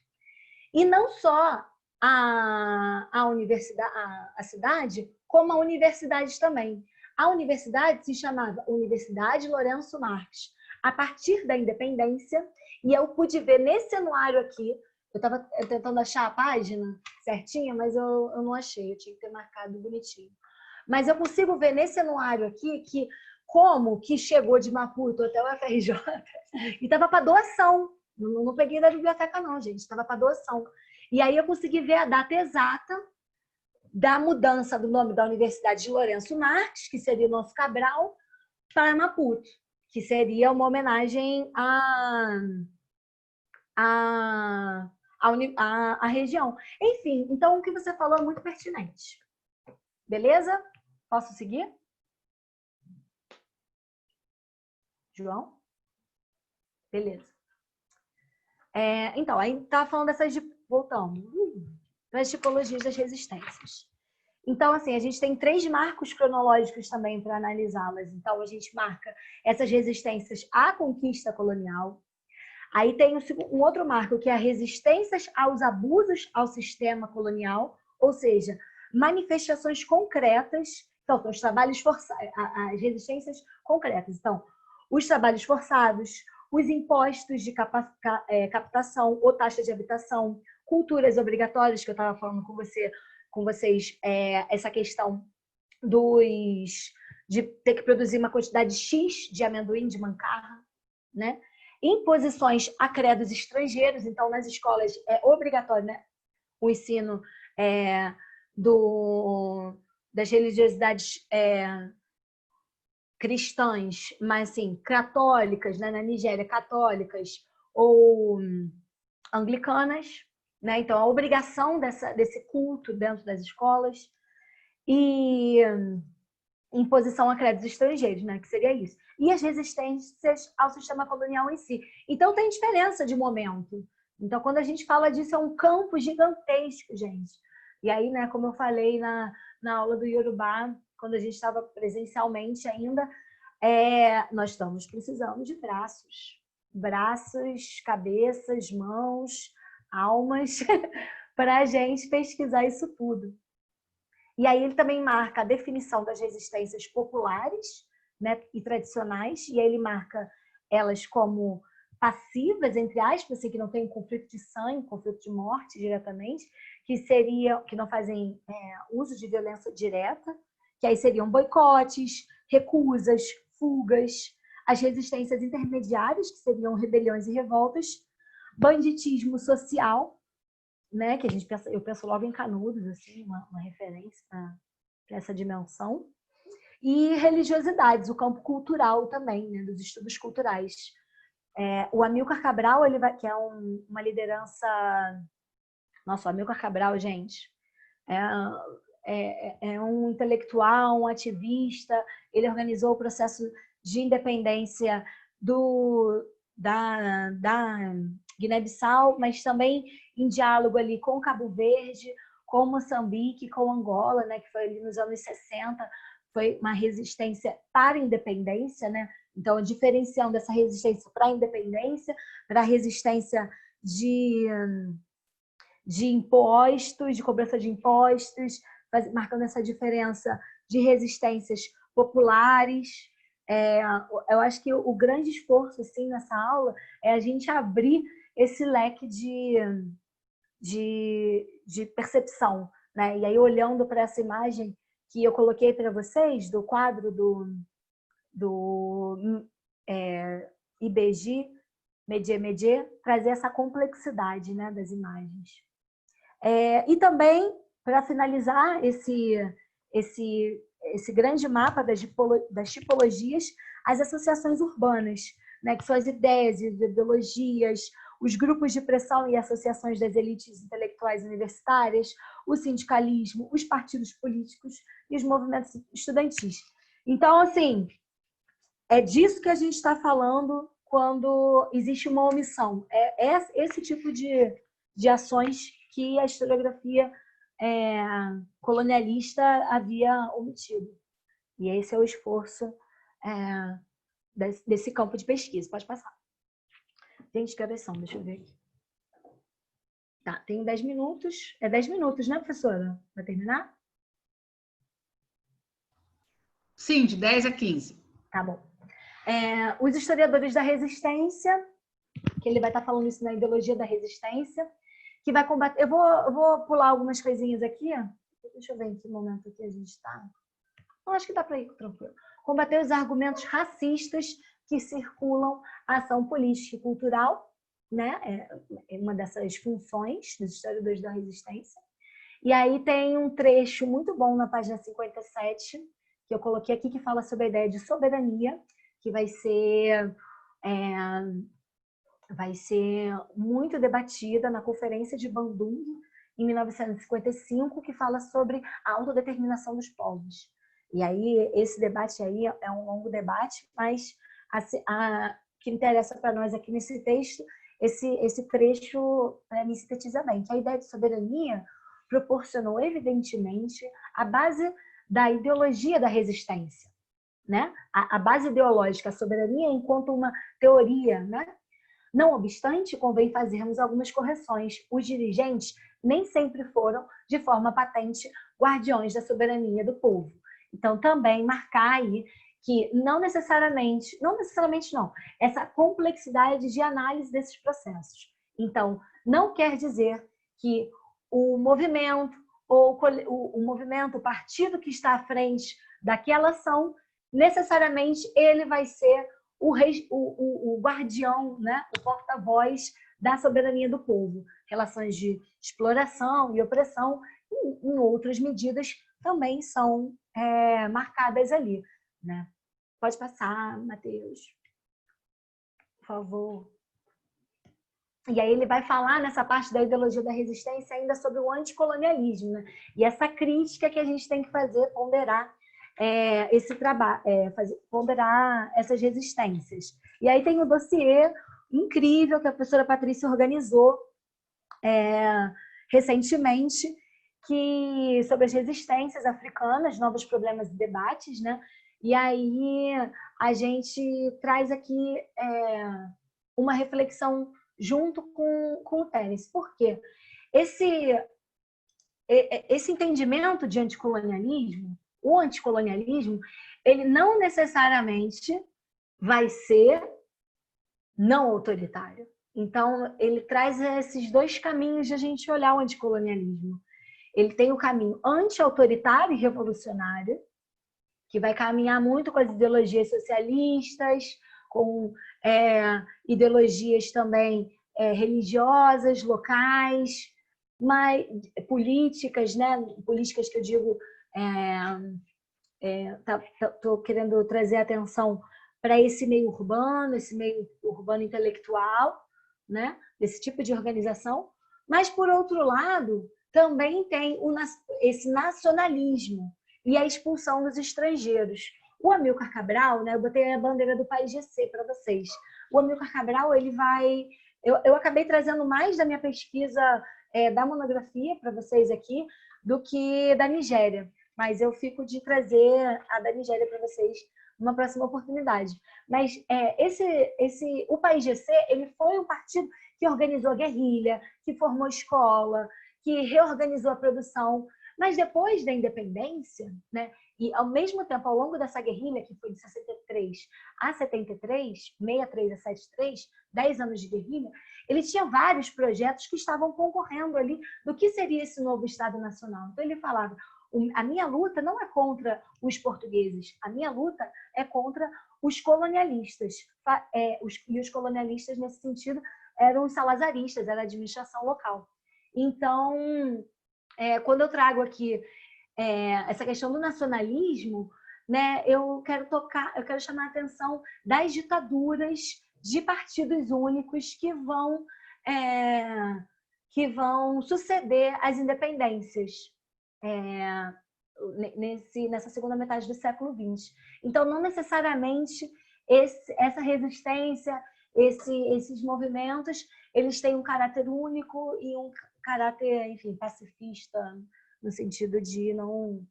E não só a universidade, a cidade, como a universidade também. A universidade se chamava Universidade Lourenço Marques. A partir da independência, e eu pude ver nesse anuário aqui, eu estava tentando achar a página certinha, mas eu não achei, eu tinha que ter marcado bonitinho. Mas eu consigo ver nesse anuário aqui que como que chegou de Maputo até o FRJ e estava para doação. Não peguei da biblioteca não, gente, estava para doação. E aí eu consegui ver a data exata da mudança do nome da Universidade de Lourenço Marques, que seria o nosso Cabral, para Maputo, que seria uma homenagem à região. Enfim, então o que você falou é muito pertinente. Beleza? Posso seguir? João? Beleza. Então, aí estava falando voltando, das tipologias das resistências. Então, assim, a gente tem 3 marcos cronológicos também para analisá-las. Então, a gente marca essas resistências à conquista colonial. Aí tem um outro marco, que é resistências aos abusos ao sistema colonial, ou seja, manifestações concretas. Então, são os trabalhos forçados, as resistências concretas. Então, os trabalhos forçados, os impostos de captação ou taxa de habitação, culturas obrigatórias, que eu estava falando com vocês, essa questão de ter que produzir uma quantidade X de amendoim, de mancarra, né? Imposições a credos estrangeiros, então nas escolas é obrigatório, né, o ensino das religiosidades cristãs, mas assim, católicas, né, na Nigéria, católicas ou anglicanas, né? Então a obrigação desse culto dentro das escolas e imposição a credos estrangeiros, né, que seria isso. E as resistências ao sistema colonial em si. Então tem diferença de momento. Então quando a gente fala disso, é um campo gigantesco, gente. E aí, né, como eu falei na aula do Yorubá, quando a gente estava presencialmente ainda, nós estamos precisando de braços, cabeças, mãos, almas, para a gente pesquisar isso tudo. E aí ele também marca a definição das resistências populares, né, e tradicionais, e aí ele marca elas como passivas, entre aspas, assim, que não tem conflito de sangue, conflito de morte diretamente, que não fazem uso de violência direta, que aí seriam boicotes, recusas, fugas, as resistências intermediárias, que seriam rebeliões e revoltas, banditismo social, né, que eu penso logo em Canudos, assim, uma referência para essa dimensão, e religiosidades, o campo cultural também, né, dos estudos culturais. O Amílcar Cabral, que é uma liderança... Nossa, o Amílcar Cabral, gente, é um intelectual, um ativista, ele organizou o processo de independência da Guiné-Bissau, mas também em diálogo ali com Cabo Verde, com Moçambique, com Angola, né, que foi ali nos anos 60, foi uma resistência para a independência, né? Então, diferenciando dessa resistência para a independência, para a resistência de impostos, de cobrança de impostos, marcando essa diferença de resistências populares. Eu acho que o grande esforço assim, nessa aula é a gente abrir esse leque de percepção, né? E aí, olhando para essa imagem que eu coloquei para vocês, do quadro do IBG, Medie, trazer essa complexidade, né, das imagens. E também, para finalizar esse grande mapa das tipologias, as associações urbanas, né, que são as ideias e ideologias, os grupos de pressão e associações das elites intelectuais universitárias, o sindicalismo, os partidos políticos e os movimentos estudantis. Então, assim, é disso que a gente está falando quando existe uma omissão. É esse tipo de ações que a historiografia colonialista havia omitido. E esse é o esforço desse campo de pesquisa. Pode passar. Gente, que horas são? Deixa eu ver aqui. Tá, tenho 10 minutos. É 10 minutos, né, professora? Vai terminar?
Sim, de 10 a 15.
Tá bom. Os historiadores da resistência, que ele vai estar falando isso na ideologia da resistência, que vai combater... Eu vou pular algumas coisinhas aqui. Deixa eu ver em que momento aqui a gente está. Acho que dá para ir tranquilo. Combater os argumentos racistas que circulam a ação política e cultural, né? É uma dessas funções dos historiadores da resistência. E aí tem um trecho muito bom na página 57, que eu coloquei aqui, que fala sobre a ideia de soberania, que vai ser muito debatida na Conferência de Bandung, em 1955, que fala sobre a autodeterminação dos povos. E aí, esse debate aí é um longo debate, mas que interessa para nós aqui nesse texto, esse trecho me sintetiza bem, que a ideia de soberania proporcionou, evidentemente, a base da ideologia da resistência, né? A base ideológica, a soberania enquanto uma teoria, né? Não obstante, convém fazermos algumas correções. Os dirigentes nem sempre foram, de forma patente, guardiões da soberania do povo. Então, também marcar aí que não necessariamente não, essa complexidade de análise desses processos. Então, não quer dizer que o movimento, ou o movimento, o partido que está à frente daquela ação necessariamente ele vai ser o guardião, né? O porta-voz da soberania do povo. Relações de exploração e opressão, em outras medidas, também são marcadas ali, né? Pode passar, Matheus, por favor. E aí ele vai falar nessa parte da ideologia da resistência ainda sobre o anticolonialismo, né? E essa crítica que a gente tem que fazer, ponderar esse trabalho, ponderar essas resistências. E aí tem um dossiê incrível que a professora Patrícia organizou recentemente, sobre as resistências africanas, novos problemas e debates, né? E aí a gente traz aqui uma reflexão junto com o Tênis. Por quê? Esse entendimento de anticolonialismo, o anticolonialismo, ele não necessariamente vai ser não autoritário. Então, ele traz esses dois caminhos de a gente olhar o anticolonialismo. Ele tem o caminho anti-autoritário e revolucionário, que vai caminhar muito com as ideologias socialistas, com ideologias também religiosas, locais, mas políticas, né? Políticas que eu digo, estou querendo trazer atenção para esse meio urbano intelectual, né? Desse tipo de organização. Mas, por outro lado, também tem esse nacionalismo e a expulsão dos estrangeiros. O Amilcar Cabral, né? Eu botei a bandeira do País GC para vocês. O Amilcar Cabral, ele vai... Eu acabei trazendo mais da minha pesquisa da monografia para vocês aqui do que da Nigéria. Mas eu fico de trazer a da Nigéria para vocês numa próxima oportunidade. Mas o País GC, ele foi um partido que organizou a guerrilha, que formou escola, que reorganizou a produção. Mas depois da independência, né, e ao mesmo tempo, ao longo dessa guerrilha, que foi de 63 a 73, 63 a 73, 10 anos de guerrilha, ele tinha vários projetos que estavam concorrendo ali do que seria esse novo Estado Nacional. Então ele falava, a minha luta não é contra os portugueses, a minha luta é contra os colonialistas. E os colonialistas, nesse sentido, eram os salazaristas, era a administração local. Então, quando eu trago aqui essa questão do nacionalismo, né, eu quero chamar a atenção das ditaduras de partidos únicos que vão suceder às independências nessa segunda metade do século XX. Então, não necessariamente essa resistência, esses movimentos, eles têm um caráter único e um caráter, enfim, pacifista, no sentido de não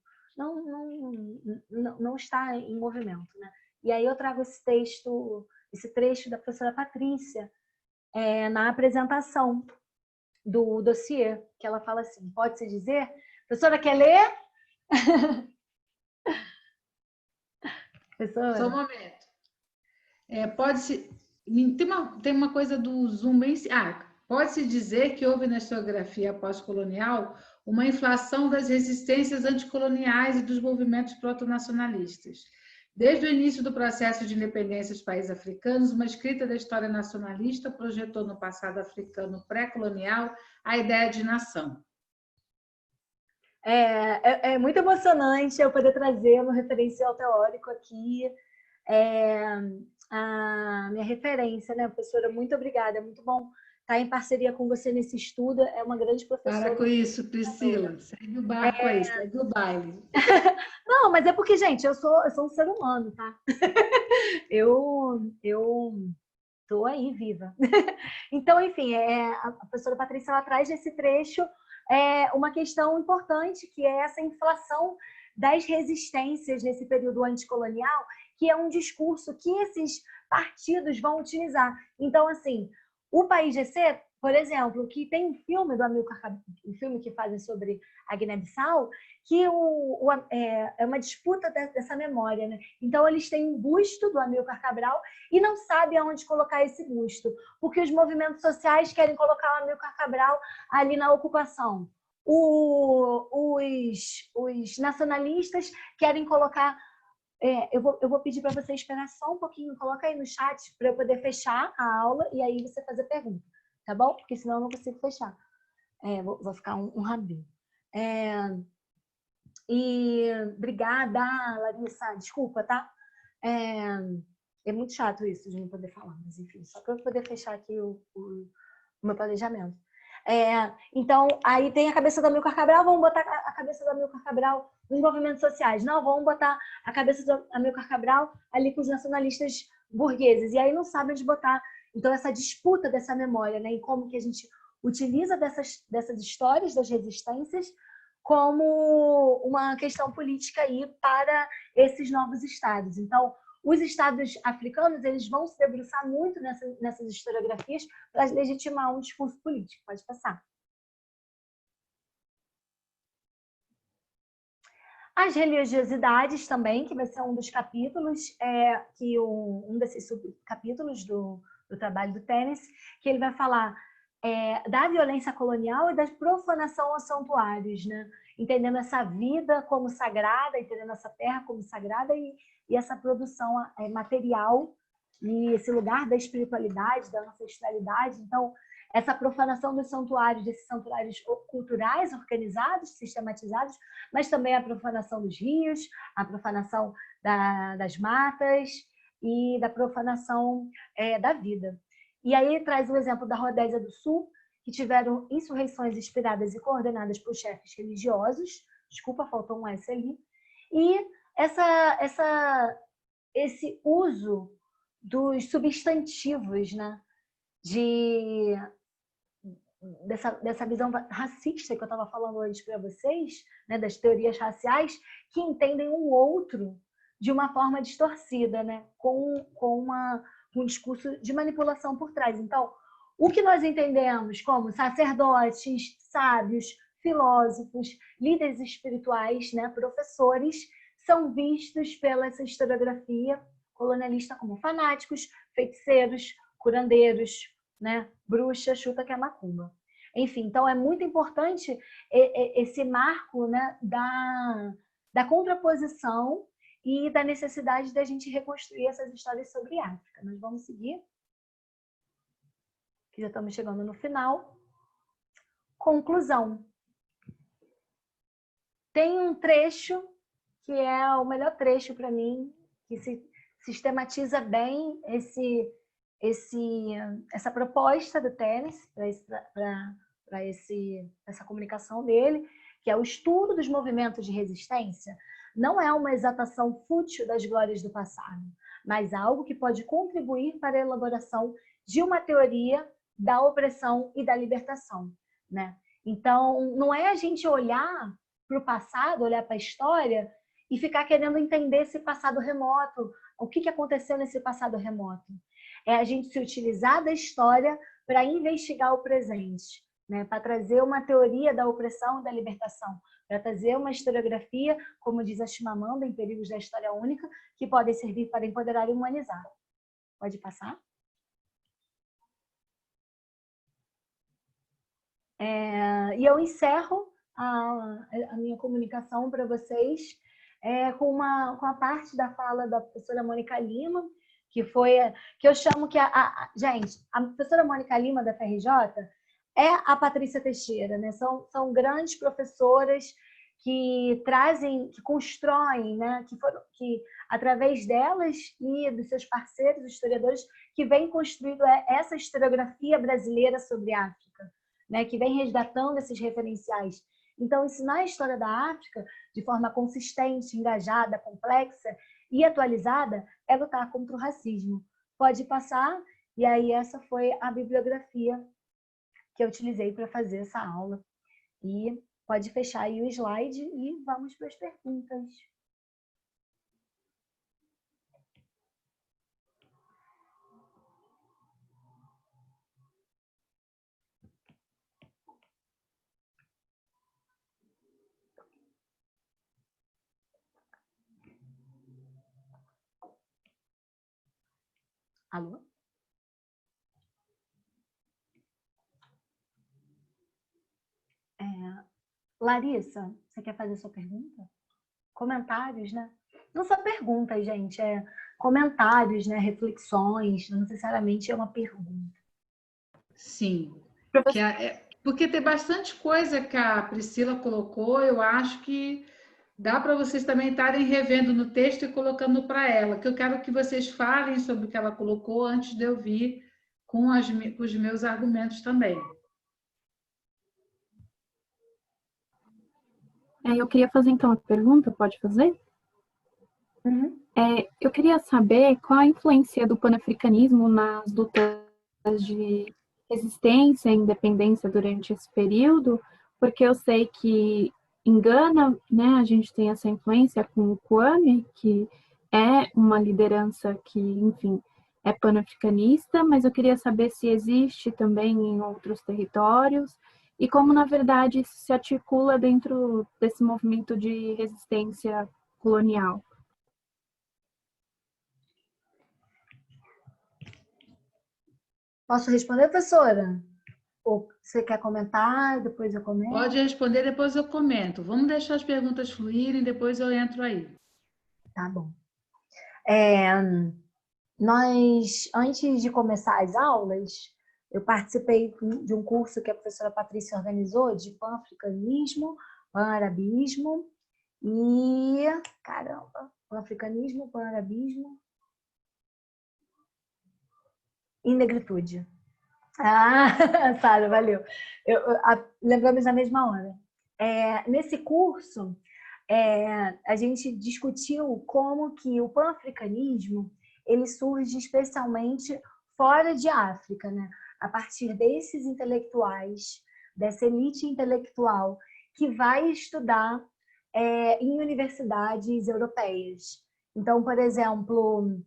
estar em movimento, né? E aí eu trago esse trecho da professora Patrícia na apresentação do dossiê, que ela fala assim, pode-se dizer... Professora, quer ler? Professora?
Só um momento. Tem uma coisa do Zoom bem... Pode-se dizer que houve na historiografia pós-colonial uma inflação das resistências anticoloniais e dos movimentos proto-nacionalistas. Desde o início do processo de independência dos países africanos, uma escrita da história nacionalista projetou no passado africano pré-colonial a ideia de nação.
É muito emocionante eu poder trazer um referencial teórico aqui, a minha referência, né, professora? Muito obrigada, é muito bom estar em parceria com você nesse estudo, é uma grande professora.
Para com isso, Priscila, segue o barco aí, segue o baile.
Não, mas é porque, gente, eu sou um ser humano, tá? Eu tô aí, viva. Então, enfim, a professora Patrícia, ela traz nesse trecho uma questão importante, que é essa inflação das resistências nesse período anticolonial, que é um discurso que esses partidos vão utilizar. Então, assim, o País GC, por exemplo, que tem um filme do Amilcar Cabral, um filme que fazem sobre a Guiné-Bissau, que é uma disputa dessa memória, né? Então, eles têm um busto do Amilcar Cabral e não sabem aonde colocar esse busto, porque os movimentos sociais querem colocar o Amilcar Cabral ali na ocupação. Os nacionalistas querem colocar eu vou pedir para você esperar só um pouquinho, coloca aí no chat para eu poder fechar a aula e aí você fazer pergunta, tá bom? Porque senão eu não consigo fechar. Vou ficar um rabinho. E obrigada, Larissa, desculpa, tá? É muito chato isso de não poder falar, mas enfim, só para eu poder fechar aqui o meu planejamento. Então, aí tem a cabeça da Amílcar Cabral, vamos botar a cabeça da Amílcar Cabral nos movimentos sociais. Não, vamos botar a cabeça da Amílcar Cabral ali com os nacionalistas burgueses. E aí não sabem onde botar. Então, essa disputa dessa memória, né? E como que a gente utiliza dessas histórias das resistências como uma questão política aí para esses novos estados. Então, os estados africanos, eles vão se debruçar muito nessas historiografias para legitimar um discurso político. Pode passar. As religiosidades também, que vai ser um dos capítulos, um desses subcapítulos do trabalho do Tênis, que ele vai falar da violência colonial e da profanação aos santuários, né? Entendendo essa vida como sagrada, entendendo essa terra como sagrada e essa produção material e esse lugar da espiritualidade, da ancestralidade. Então, essa profanação dos santuários, desses santuários culturais organizados, sistematizados, mas também a profanação dos rios, a profanação das matas e da profanação da vida. E aí ele traz o exemplo da Rodésia do Sul, que tiveram insurreições inspiradas e coordenadas por chefes religiosos. Desculpa, faltou um S ali. E esse uso dos substantivos, né? Dessa visão racista que eu estava falando antes para vocês, né? Das teorias raciais, que entendem um outro de uma forma distorcida, né? Com um discurso de manipulação por trás. Então, o que nós entendemos como sacerdotes, sábios, filósofos, líderes espirituais, né, professores, são vistos pela essa historiografia colonialista como fanáticos, feiticeiros, curandeiros, né, bruxa, chuta que é macumba. Enfim, então é muito importante esse marco, né, da contraposição e da necessidade da gente reconstruir essas histórias sobre África. Nós vamos seguir, que já estamos chegando no final. Conclusão. Tem um trecho que é o melhor trecho para mim, que se sistematiza bem essa proposta do Tênis para essa comunicação dele, que é o estudo dos movimentos de resistência. Não é uma exatação fútil das glórias do passado, mas algo que pode contribuir para a elaboração de uma teoria da opressão e da libertação, né? Então, não é a gente olhar para o passado, olhar para a história e ficar querendo entender esse passado remoto, o que aconteceu nesse passado remoto. É a gente se utilizar da história para investigar o presente, né? Para trazer uma teoria da opressão e da libertação, para trazer uma historiografia, como diz a Chimamanda, em Perigos da História Única, que podem servir para empoderar e humanizar. Pode passar? E eu encerro a minha comunicação para vocês com a parte da fala da professora Mônica Lima, que eu chamo que gente, a professora Mônica Lima da FRJ é a Patrícia Teixeira, né? São grandes professoras que trazem, que constroem, né? Que através delas e dos seus parceiros, historiadores, que vêm construindo essa historiografia brasileira sobre a África, né? Que vem resgatando esses referenciais. Então, ensinar a história da África de forma consistente, engajada, complexa e atualizada é lutar contra o racismo. Pode passar, e aí essa foi a bibliografia que eu utilizei para fazer essa aula. E pode fechar aí o slide e vamos para as perguntas. Alô? Larissa, você quer fazer sua pergunta? Comentários, né? Não só perguntas, gente, é comentários, né? Reflexões, não necessariamente é uma pergunta.
Sim. Porque tem bastante coisa que a Priscila colocou, eu acho que dá para vocês também estarem revendo no texto e colocando para ela, que eu quero que vocês falem sobre o que ela colocou antes de eu vir com os meus argumentos também.
Eu queria fazer então uma pergunta, pode fazer?
Uhum.
Eu queria saber qual a influência do panafricanismo nas lutas de resistência e independência durante esse período, porque eu sei que em Gana, né, a gente tem essa influência com o Kwame, que é uma liderança que, enfim, é panafricanista, mas eu queria saber se existe também em outros territórios e como, na verdade, isso se articula dentro desse movimento de resistência colonial.
Posso responder, professora? Ou você quer comentar, depois eu comento?
Pode responder, depois eu comento. Vamos deixar as perguntas fluírem, depois eu entro aí.
Tá bom. Nós, antes de começar as aulas, eu participei de um curso que a professora Patrícia organizou de pan-africanismo, pan-arabismo e... Caramba! Pan-africanismo, pan-arabismo e negritude. Ah, Sara, valeu. Lembramos na mesma hora. Nesse curso, a gente discutiu como que o pan-africanismo ele surge especialmente fora de África, né? A partir desses intelectuais, dessa elite intelectual que vai estudar em universidades europeias. Então, por exemplo,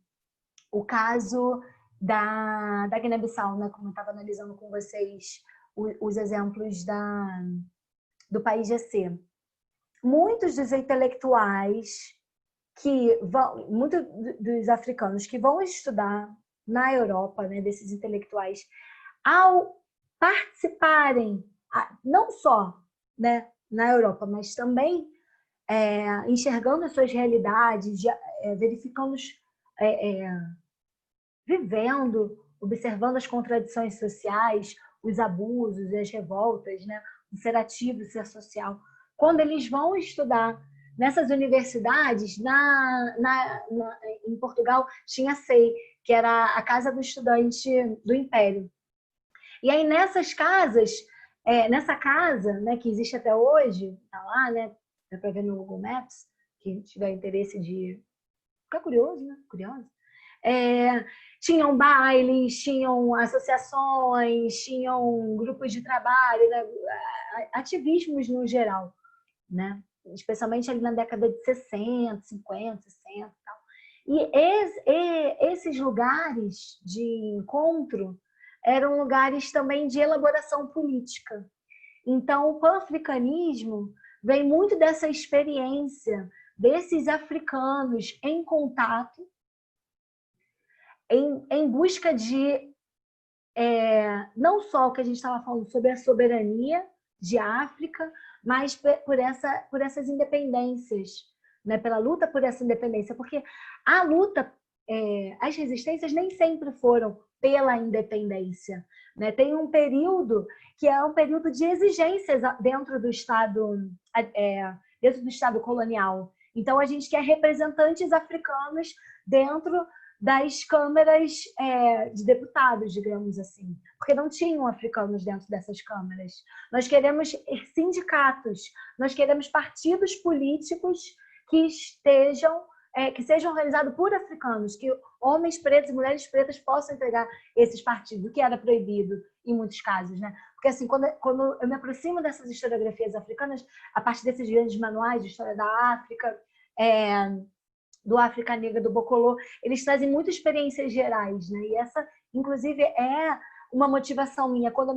o caso da Guiné-Bissau, né? Como eu estava analisando com vocês os exemplos do país GC. Muitos dos intelectuais muitos dos africanos que vão estudar na Europa, né, desses intelectuais, ao participarem, não só, né, na Europa, mas também enxergando as suas realidades, verificando, vivendo, observando as contradições sociais, os abusos e as revoltas, né, o ser ativo, o ser social. Quando eles vão estudar nessas universidades, em Portugal, tinha a SEI, que era a Casa do Estudante do Império. E aí, nessas casas, nessa casa, né, que existe até hoje, tá lá, né, dá para ver no Google Maps, quem tiver interesse de ficar curioso, né, curioso. Tinham bailes, tinham associações, tinham grupos de trabalho, né, ativismos no geral, né? Especialmente ali na década de 60, 50, 60 e tal. E esses lugares de encontro eram lugares também de elaboração política. Então, o pan-africanismo vem muito dessa experiência desses africanos em contato, em busca de não só o que a gente estava falando sobre a soberania de África, mas por essas independências, né? Pela luta por essa independência, porque a luta, as resistências nem sempre foram pela independência, né? Tem um período que é um período de exigências dentro do Estado colonial. Então, a gente quer representantes africanos dentro das câmaras de deputados, digamos assim, porque não tinham africanos dentro dessas câmaras. Nós queremos sindicatos, nós queremos partidos políticos que sejam organizados por africanos, que homens pretos e mulheres pretas possam entregar esses partidos, o que era proibido em muitos casos, né? Porque assim, quando eu me aproximo dessas historiografias africanas, a partir desses grandes manuais de história da África, do África Negra, do Bocolô, eles trazem muitas experiências gerais, né? E essa, inclusive, é uma motivação minha quando eu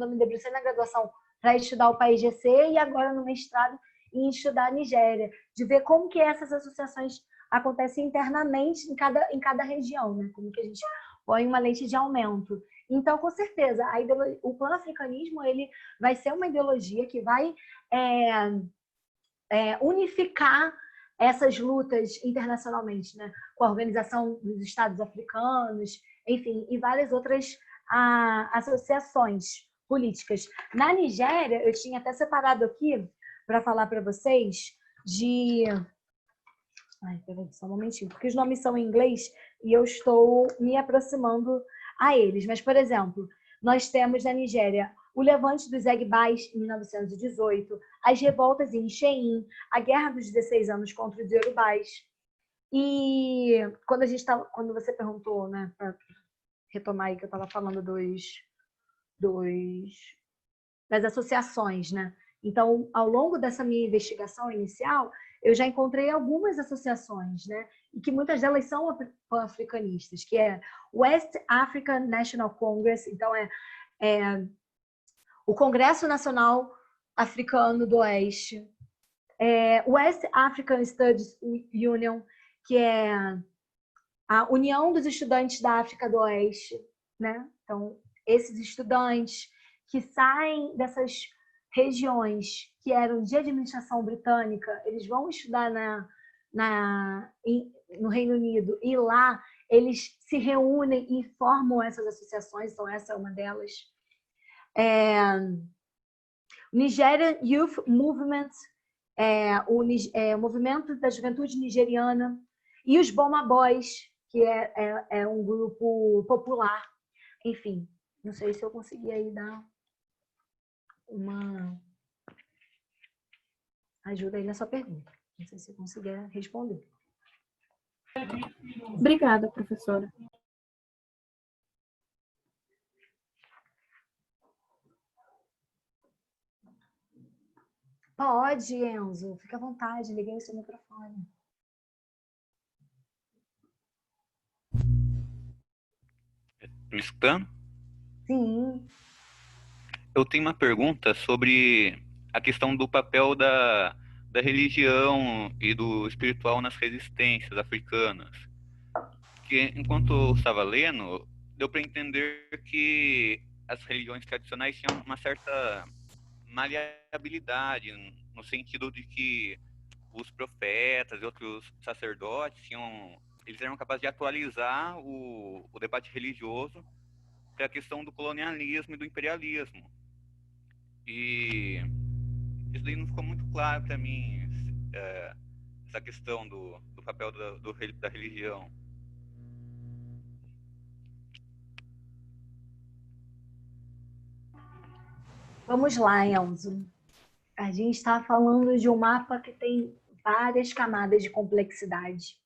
me debrucei na graduação para estudar o país GC e agora no mestrado em estudar a Nigéria, de ver como que essas associações acontecem internamente em cada região, né? Como que a gente põe uma lente de aumento. Então, com certeza, o pan-africanismo ele vai ser uma ideologia que vai unificar essas lutas internacionalmente, né? Com a Organização dos Estados Africanos, enfim, e várias outras associações políticas. Na Nigéria, eu tinha até separado aqui para falar para vocês de... Ai, peraí, só um momentinho, porque os nomes são em inglês e eu estou me aproximando a eles. Mas, por exemplo, nós temos na Nigéria o levante dos Egbais, em 1918, as revoltas em Shein, a Guerra dos 16 Anos contra os Yorubais. E quando você perguntou, né, para retomar aí que eu estava falando das associações, né? Então, ao longo dessa minha investigação inicial, eu já encontrei algumas associações, né? E que muitas delas são pan-africanistas, que é West African National Congress, então é o Congresso Nacional Africano do Oeste, West African Studies Union, que é a União dos Estudantes da África do Oeste, né? Então, esses estudantes que saem dessas regiões que eram de administração britânica, eles vão estudar no Reino Unido e lá eles se reúnem e formam essas associações, então essa é uma delas. Nigerian Youth Movement, o movimento da juventude nigeriana, e os Boma Boys, que é um grupo popular. Enfim, não sei se eu consegui aí dar uma ajuda aí na sua pergunta. Não sei se eu consegui responder.
Obrigada, professora.
Pode, Enzo. Fica à vontade. Liguei o seu microfone.
Me escutando?
Sim.
Eu tenho uma pergunta sobre a questão do papel da religião e do espiritual nas resistências africanas. Que, enquanto eu estava lendo, deu para entender que as religiões tradicionais tinham uma certa maleabilidade, no sentido de que os profetas e outros sacerdotes eles eram capazes de atualizar o debate religioso para a questão do colonialismo e do imperialismo. E isso daí não ficou muito claro para mim, essa questão do papel da religião.
Vamos lá, Enzo. A gente está falando de um mapa que tem várias camadas de complexidade,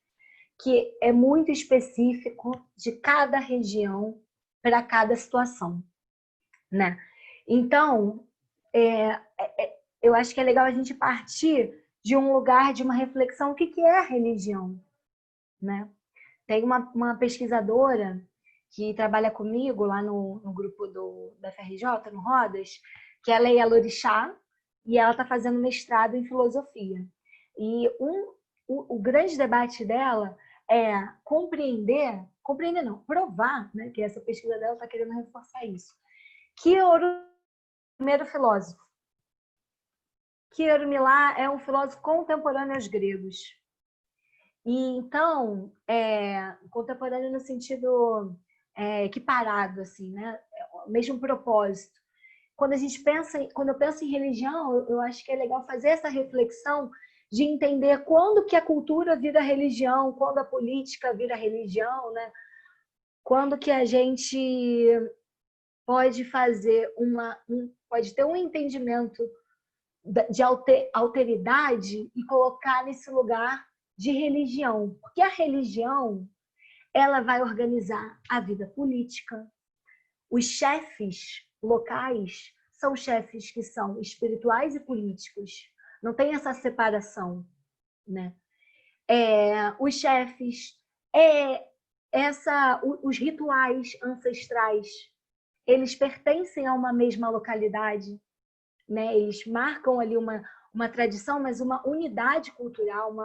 que é muito específico de cada região para cada situação, né? Então, eu acho que é legal a gente partir de um lugar de uma reflexão, o que é a religião, né? Tem uma pesquisadora que trabalha comigo lá no grupo da FRJ, no Rodas, que ela é Yalorixá, e ela está fazendo mestrado em filosofia. E o grande debate dela é provar, né, que essa pesquisa dela está querendo reforçar isso, que o primeiro filósofo. Kierulá é um filósofo contemporâneo aos gregos. E então, contemporâneo no sentido equiparado, assim, né? O mesmo propósito. Quando eu penso em religião, eu acho que é legal fazer essa reflexão de entender quando que a cultura vira religião, quando a política vira religião, né? Quando que a gente pode fazer pode ter um entendimento de alteridade e colocar nesse lugar de religião. Porque a religião, ela vai organizar a vida política. Os chefes locais são chefes que são espirituais e políticos. Não tem essa separação, né? Os chefes, os rituais ancestrais, eles pertencem a uma mesma localidade, né? Eles marcam ali uma tradição, mas uma unidade cultural,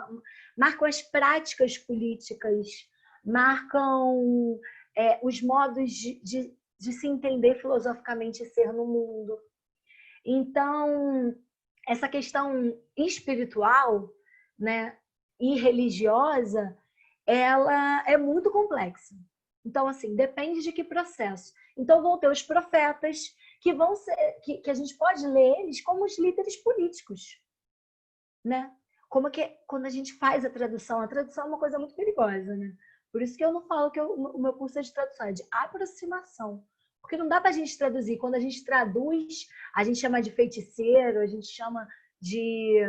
marcam as práticas políticas, marcam os modos de se entender filosoficamente e ser no mundo. Então, essa questão espiritual, né, e religiosa, ela é muito complexa. Então, assim, depende de que processo. Então, vão ter os profetas, que vão ser, que a gente pode ler eles como os líderes políticos, né? Como que quando a gente faz a tradução é uma coisa muito perigosa, né? Por isso que eu não falo que o meu curso é de tradução, é de aproximação. Porque não dá para a gente traduzir. Quando a gente traduz, a gente chama de feiticeiro, a gente chama de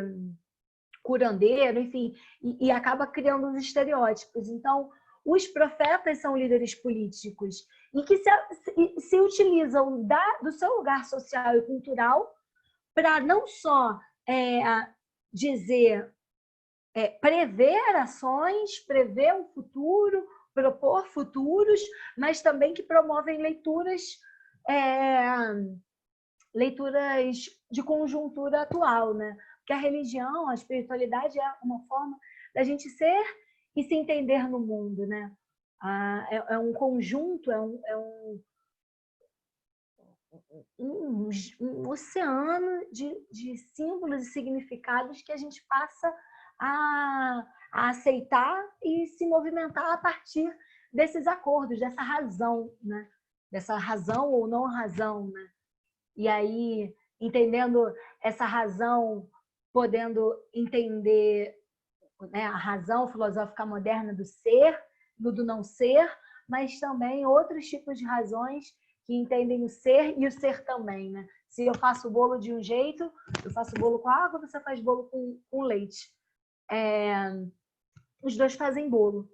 curandeiro, enfim, e acaba criando uns estereótipos. Então, os profetas são líderes políticos e que se utilizam do seu lugar social e cultural para não só dizer, prever ações, prever um futuro, propor futuros, mas também que promovem leituras de conjuntura atual, né? Porque a religião, a espiritualidade é uma forma da gente ser e se entender no mundo, né? É um conjunto, um oceano de símbolos e significados que a gente passa a aceitar e se movimentar a partir desses acordos, dessa razão, né? Dessa razão ou não razão, né? E aí, entendendo essa razão, podendo entender, né, a razão filosófica moderna do ser, do não ser, mas também outros tipos de razões que entendem o ser e o ser também, né? Se eu faço o bolo de um jeito, eu faço bolo com água, você faz bolo com leite. Os dois fazem bolo.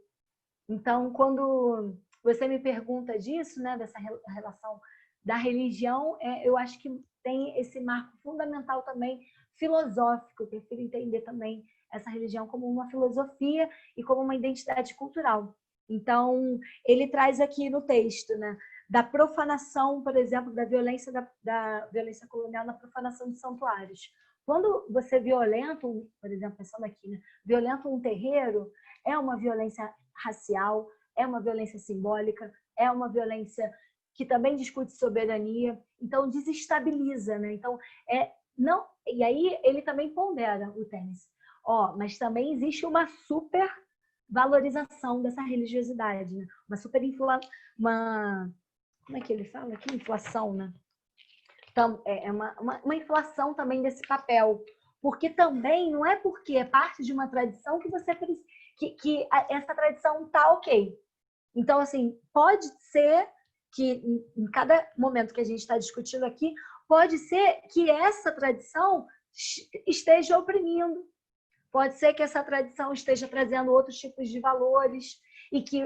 Então, quando você me pergunta disso, né, dessa relação da religião, eu acho que tem esse marco fundamental também filosófico. Eu prefiro entender também essa religião como uma filosofia e como uma identidade cultural. Então, ele traz aqui no texto, né, da profanação, por exemplo, da violência colonial na profanação de santuários. Quando você violenta, por exemplo, pensando aqui, né, violenta um terreiro, é uma violência racial, é uma violência simbólica, é uma violência que também discute soberania, então desestabiliza, né? Então, não, e aí ele também pondera o Tênis. Mas também existe uma super valorização dessa religiosidade, né? Uma super como é que ele fala aqui? Inflação, né? Então, uma inflação também desse papel, porque também não é porque é parte de uma tradição que você que essa tradição tá ok. Então, assim, pode ser que em cada momento que a gente está discutindo aqui, pode ser que essa tradição esteja oprimindo, pode ser que essa tradição esteja trazendo outros tipos de valores e que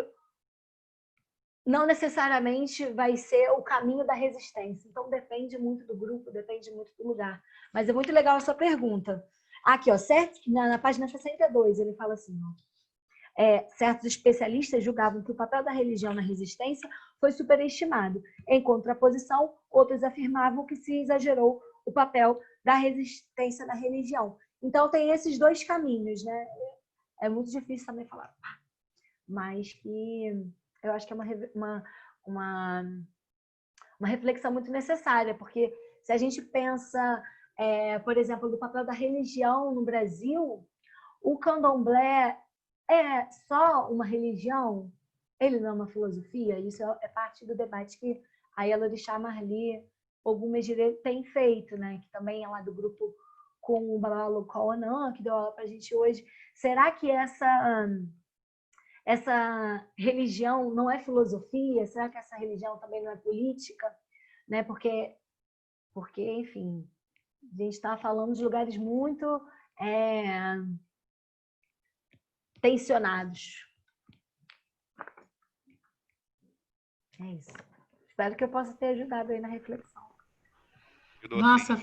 não necessariamente vai ser o caminho da resistência. Então, depende muito do grupo, depende muito do lugar. Mas é muito legal a sua pergunta. Aqui, certo? Na página 62, ele fala assim, certos especialistas julgavam que o papel da religião na resistência foi superestimado. Em contraposição, outros afirmavam que se exagerou o papel da resistência na religião. Então, tem esses dois caminhos, né? É muito difícil também falar, mas que eu acho que é uma reflexão muito necessária, porque se a gente pensa, por exemplo, do papel da religião no Brasil, o candomblé é só uma religião? Ele não é uma filosofia? Isso é parte do debate que a Yalorixá Marli Ogum Mejire tem feito, né? Que também é lá do grupo com o Balalo Koanan, que deu aula para a gente hoje. Será que essa religião não é filosofia? Será que essa religião também não é política? Né? Porque enfim, a gente está falando de lugares muito tensionados. É isso. Espero que eu possa ter ajudado aí na reflexão.
Nossa,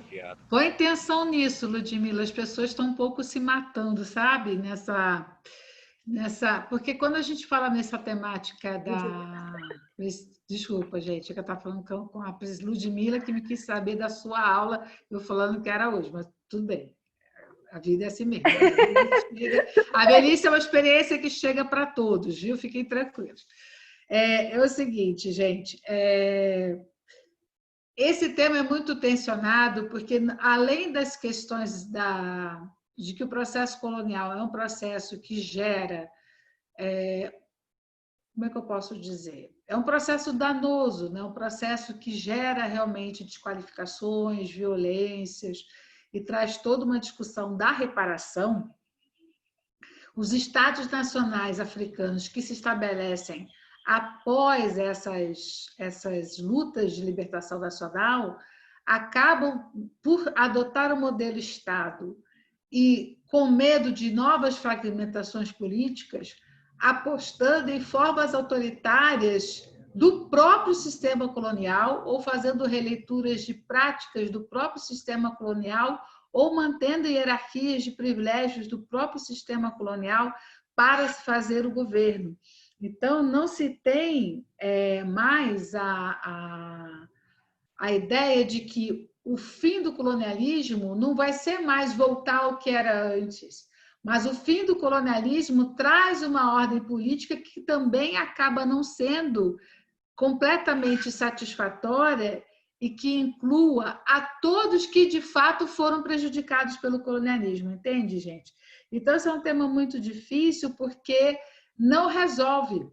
põe atenção nisso, Ludmila. As pessoas estão um pouco se matando, sabe? Porque quando a gente fala nessa temática da... Desculpa, gente, que eu estava falando com a Ludmila, que me quis saber da sua aula, eu falando que era hoje, mas tudo bem. A vida é assim mesmo. A velhice é uma experiência que chega para todos, viu? Fiquem tranquilos. É o seguinte, gente, esse tema é muito tensionado porque, além das questões de que o processo colonial é um processo que gera, como é que eu posso dizer? É um processo danoso, né? Um processo que gera realmente desqualificações, violências, e traz toda uma discussão da reparação. Os estados nacionais africanos que se estabelecem após essas lutas de libertação nacional acabam por adotar o modelo Estado e, com medo de novas fragmentações políticas, apostando em formas autoritárias do próprio sistema colonial ou fazendo releituras de práticas do próprio sistema colonial ou mantendo hierarquias de privilégios do próprio sistema colonial para se fazer o governo. Então, não se tem mais a ideia de que o fim do colonialismo não vai ser mais voltar ao que era antes, mas o fim do colonialismo traz uma ordem política que também acaba não sendo completamente satisfatória e que inclua a todos que, de fato, foram prejudicados pelo colonialismo, entende, gente? Então, esse é um tema muito difícil porque não resolve,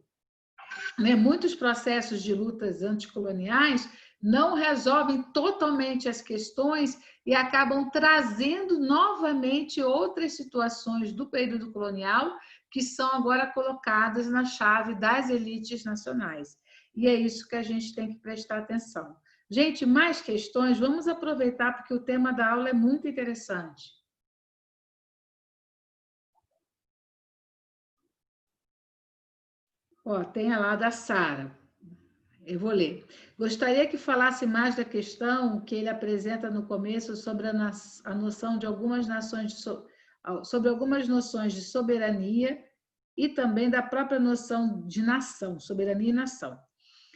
né? Muitos processos de lutas anticoloniais não resolvem totalmente as questões e acabam trazendo novamente outras situações do período colonial que são agora colocadas na chave das elites nacionais. E é isso que a gente tem que prestar atenção. Gente, mais questões? Vamos aproveitar porque o tema da aula é muito interessante. Ó, tem a lá da Sara. Eu vou ler. Gostaria que falasse mais da questão que ele apresenta no começo sobre a noção de algumas nações, sobre algumas noções de soberania e também da própria noção de nação, soberania e nação.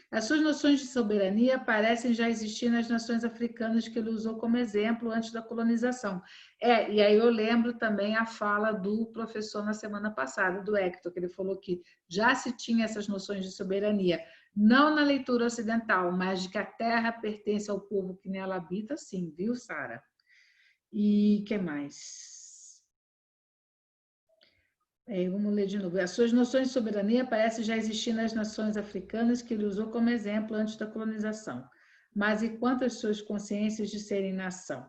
As suas noções de soberania parecem já existir nas nações africanas que ele usou como exemplo antes da colonização. E aí eu lembro também a fala do professor na semana passada, do Hector, que ele falou que já se tinha essas noções de soberania, não na leitura ocidental, mas de que a terra pertence ao povo que nela habita, sim, viu, Sara? E o que mais? Vamos ler de novo. As suas noções de soberania parecem já existir nas nações africanas que ele usou como exemplo antes da colonização. Mas e quanto às suas consciências de serem nação?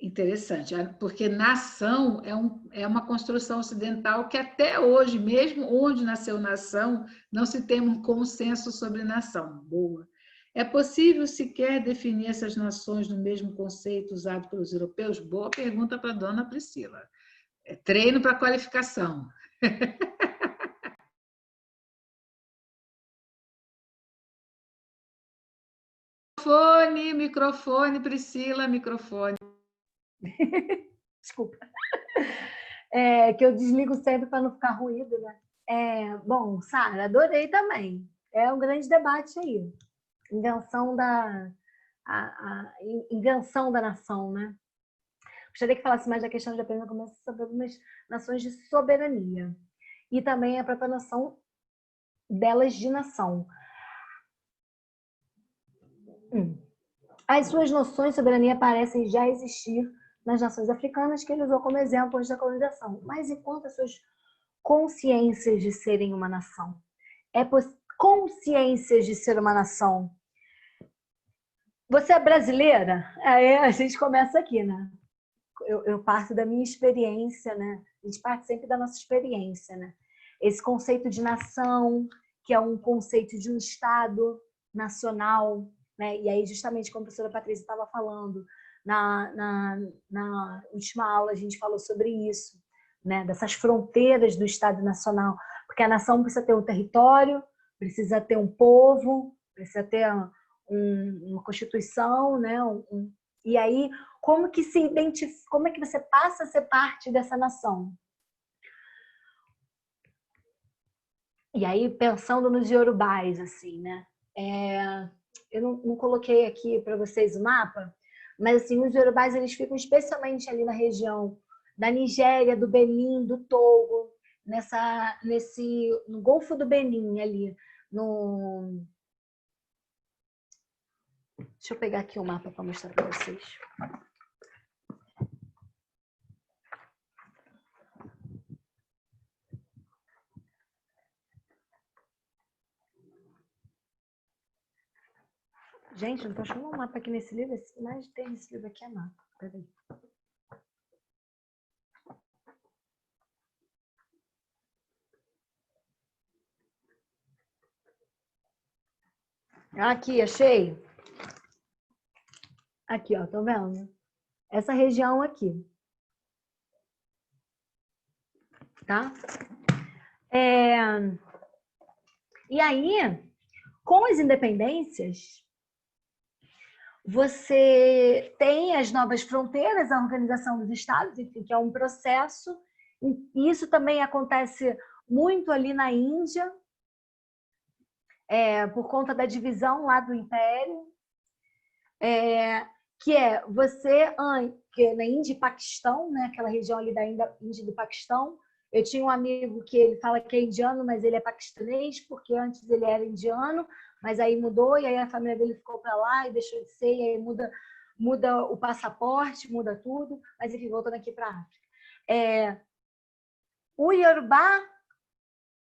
Interessante, porque nação é uma construção ocidental que até hoje, mesmo onde nasceu nação, não se tem um consenso sobre nação. Boa. É possível sequer definir essas nações no mesmo conceito usado pelos europeus? Boa pergunta para a dona Priscila. Treino para qualificação. Microfone, Priscila, microfone.
Desculpa. Que eu desligo sempre para não ficar ruído, né? Bom, Sara, adorei também. É um grande debate aí. Invenção da nação, né? Gostaria que falasse mais da questão de aprender sobre algumas nações de soberania e também a própria noção delas de nação. As suas noções de soberania parecem já existir nas nações africanas que ele usou como exemplo antes da colonização. Mas e quanto às suas consciências de serem uma nação? Consciências de ser uma nação. Você é brasileira? Aí a gente começa aqui, né? Eu parto da minha experiência, né? A gente parte sempre da nossa experiência, né? Esse conceito de nação, que é um conceito de um Estado nacional, né? E aí, justamente como a professora Patrícia estava falando, na última aula a gente falou sobre isso, né? Dessas fronteiras do Estado nacional, porque a nação precisa ter um território, precisa ter um povo, precisa ter uma constituição, né? E aí, como que você passa a ser parte dessa nação? E aí, pensando nos iorubais, assim, né? Eu não coloquei aqui para vocês o mapa, mas assim, os iorubais eles ficam especialmente ali na região da Nigéria, do Benin, do Togo, no Golfo do Benin ali, Deixa eu pegar aqui o mapa para mostrar para vocês. Gente, não estou achando um mapa aqui nesse livro, mas tem nesse livro aqui é mapa. Peraí. Aqui, achei. Aqui, ó, tá vendo? Essa região aqui. Tá? E aí, com as independências, você tem as novas fronteiras, a organização dos estados, enfim, que é um processo. E isso também acontece muito ali na Índia, por conta da divisão lá do Império, que é você, que na Índia e Paquistão, né, aquela região ali da Índia e do Paquistão. Eu tinha um amigo que ele fala que é indiano, mas ele é paquistanês, porque antes ele era indiano, mas aí mudou, e aí a família dele ficou para lá e deixou de ser, e aí muda o passaporte, muda tudo. Mas enfim, voltando aqui para a África. O Iorubá,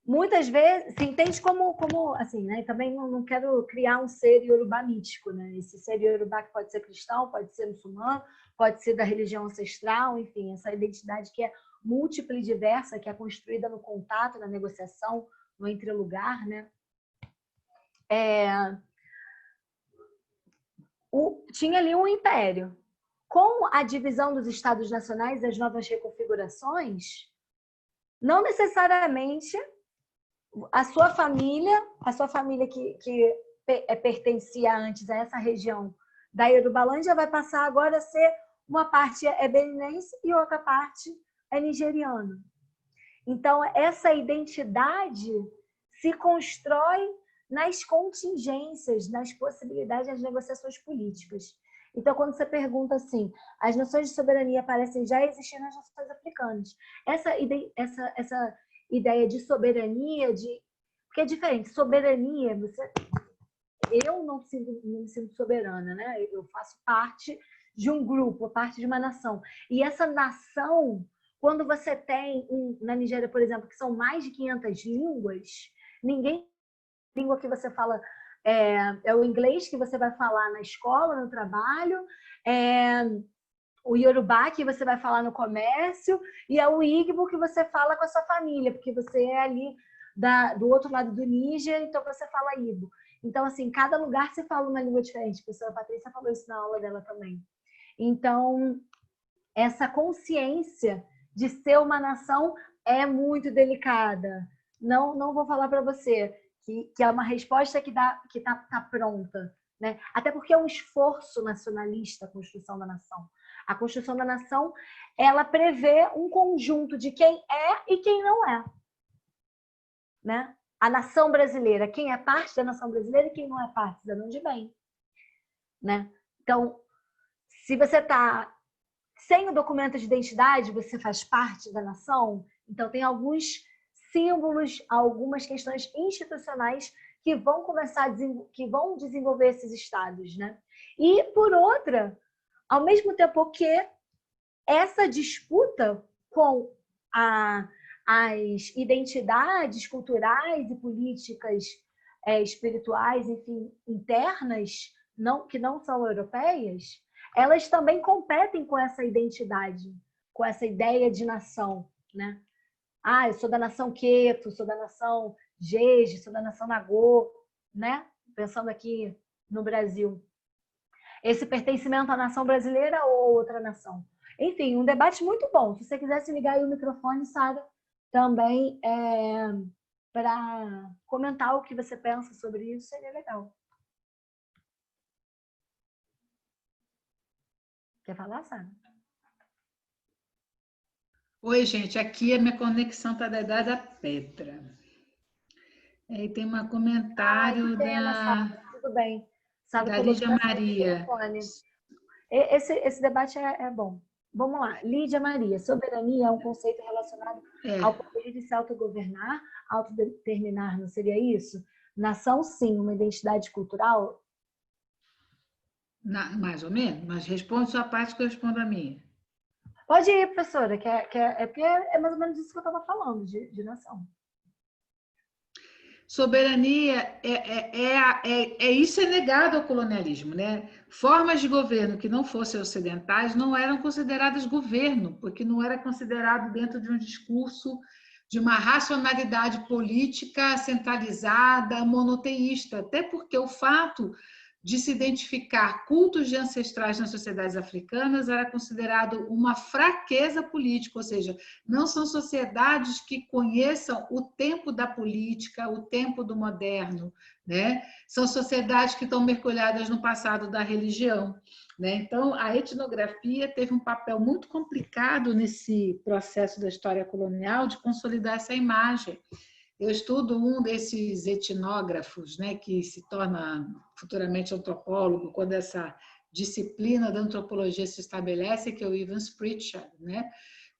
muitas vezes, se entende como assim, né? Também não quero criar um ser Iorubá mítico, né? Esse ser Iorubá que pode ser cristão, pode ser muçulmano, pode ser da religião ancestral, enfim, essa identidade que é múltipla e diversa, que é construída no contato, na negociação, no entrelugar, né? Tinha ali um império. Com a divisão dos estados nacionais e as novas reconfigurações, não necessariamente a sua família que pertencia antes a essa região da Yorubalândia vai passar agora a ser uma parte beninense e outra parte é nigeriana. Então, essa identidade se constrói nas contingências, nas possibilidades das negociações políticas. Então, quando você pergunta assim, as noções de soberania parecem já existir nas nações africanas. Essa ideia de soberania, porque é diferente. Soberania, eu não me sinto soberana, né? Eu faço parte de um grupo, parte de uma nação. E essa nação, quando você tem, na Nigéria, por exemplo, que são mais de 500 línguas, língua que você fala é o inglês que você vai falar na escola, no trabalho, o Yorubá que você vai falar no comércio, e é o Igbo que você fala com a sua família, porque você é ali do outro lado do Níger, então você fala Igbo. Então, assim, cada lugar você fala uma língua diferente. A professora Patrícia falou isso na aula dela também. Então, essa consciência de ser uma nação é muito delicada. Não vou falar para você que é uma resposta que tá pronta, né? Até porque é um esforço nacionalista a construção da nação. A construção da nação, ela prevê um conjunto de quem é e quem não é, né? A nação brasileira, quem é parte da nação brasileira e quem não é parte, de onde vem, né? Então, se você está sem o documento de identidade, você faz parte da nação, então tem alguns símbolos, algumas questões institucionais que vão que vão desenvolver esses estados, né? E, por outra, ao mesmo tempo que essa disputa com as identidades culturais e políticas espirituais, enfim, internas, que não são europeias, elas também competem com essa identidade, com essa ideia de nação, né? Eu sou da nação Queto, sou da nação Jeje, sou da nação Nagô, né? Pensando aqui no Brasil. Esse pertencimento à nação brasileira ou outra nação? Enfim, um debate muito bom. Se você quisesse ligar aí o microfone, Sara, também para comentar o que você pensa sobre isso, seria legal. Quer falar, Sara?
Oi, gente, aqui a minha conexão está da Petra. E tem um comentário
Sara. Tudo bem. Sara
da Lídia Maria.
Esse debate é bom. Vamos lá. Lídia Maria, soberania é um conceito relacionado ao poder de se autogovernar, autodeterminar, não seria isso? Nação, sim, uma identidade cultural?
Mais ou menos, mas responde sua parte que eu respondo a minha.
Pode ir, professora, porque é mais ou menos isso que eu estava falando, de nação.
Soberania isso é negado ao colonialismo, né? Formas de governo que não fossem ocidentais não eram consideradas governo, porque não era considerado dentro de um discurso de uma racionalidade política centralizada, monoteísta, até porque o fato de se identificar cultos de ancestrais nas sociedades africanas era considerado uma fraqueza política, ou seja, não são sociedades que conheçam o tempo da política, o tempo do moderno, né? São sociedades que estão mergulhadas no passado da religião, né? Então, a etnografia teve um papel muito complicado nesse processo da história colonial de consolidar essa imagem. Eu estudo um desses etnógrafos, né, que se torna futuramente antropólogo, quando essa disciplina da antropologia se estabelece, que é o Evans Pritchard, né?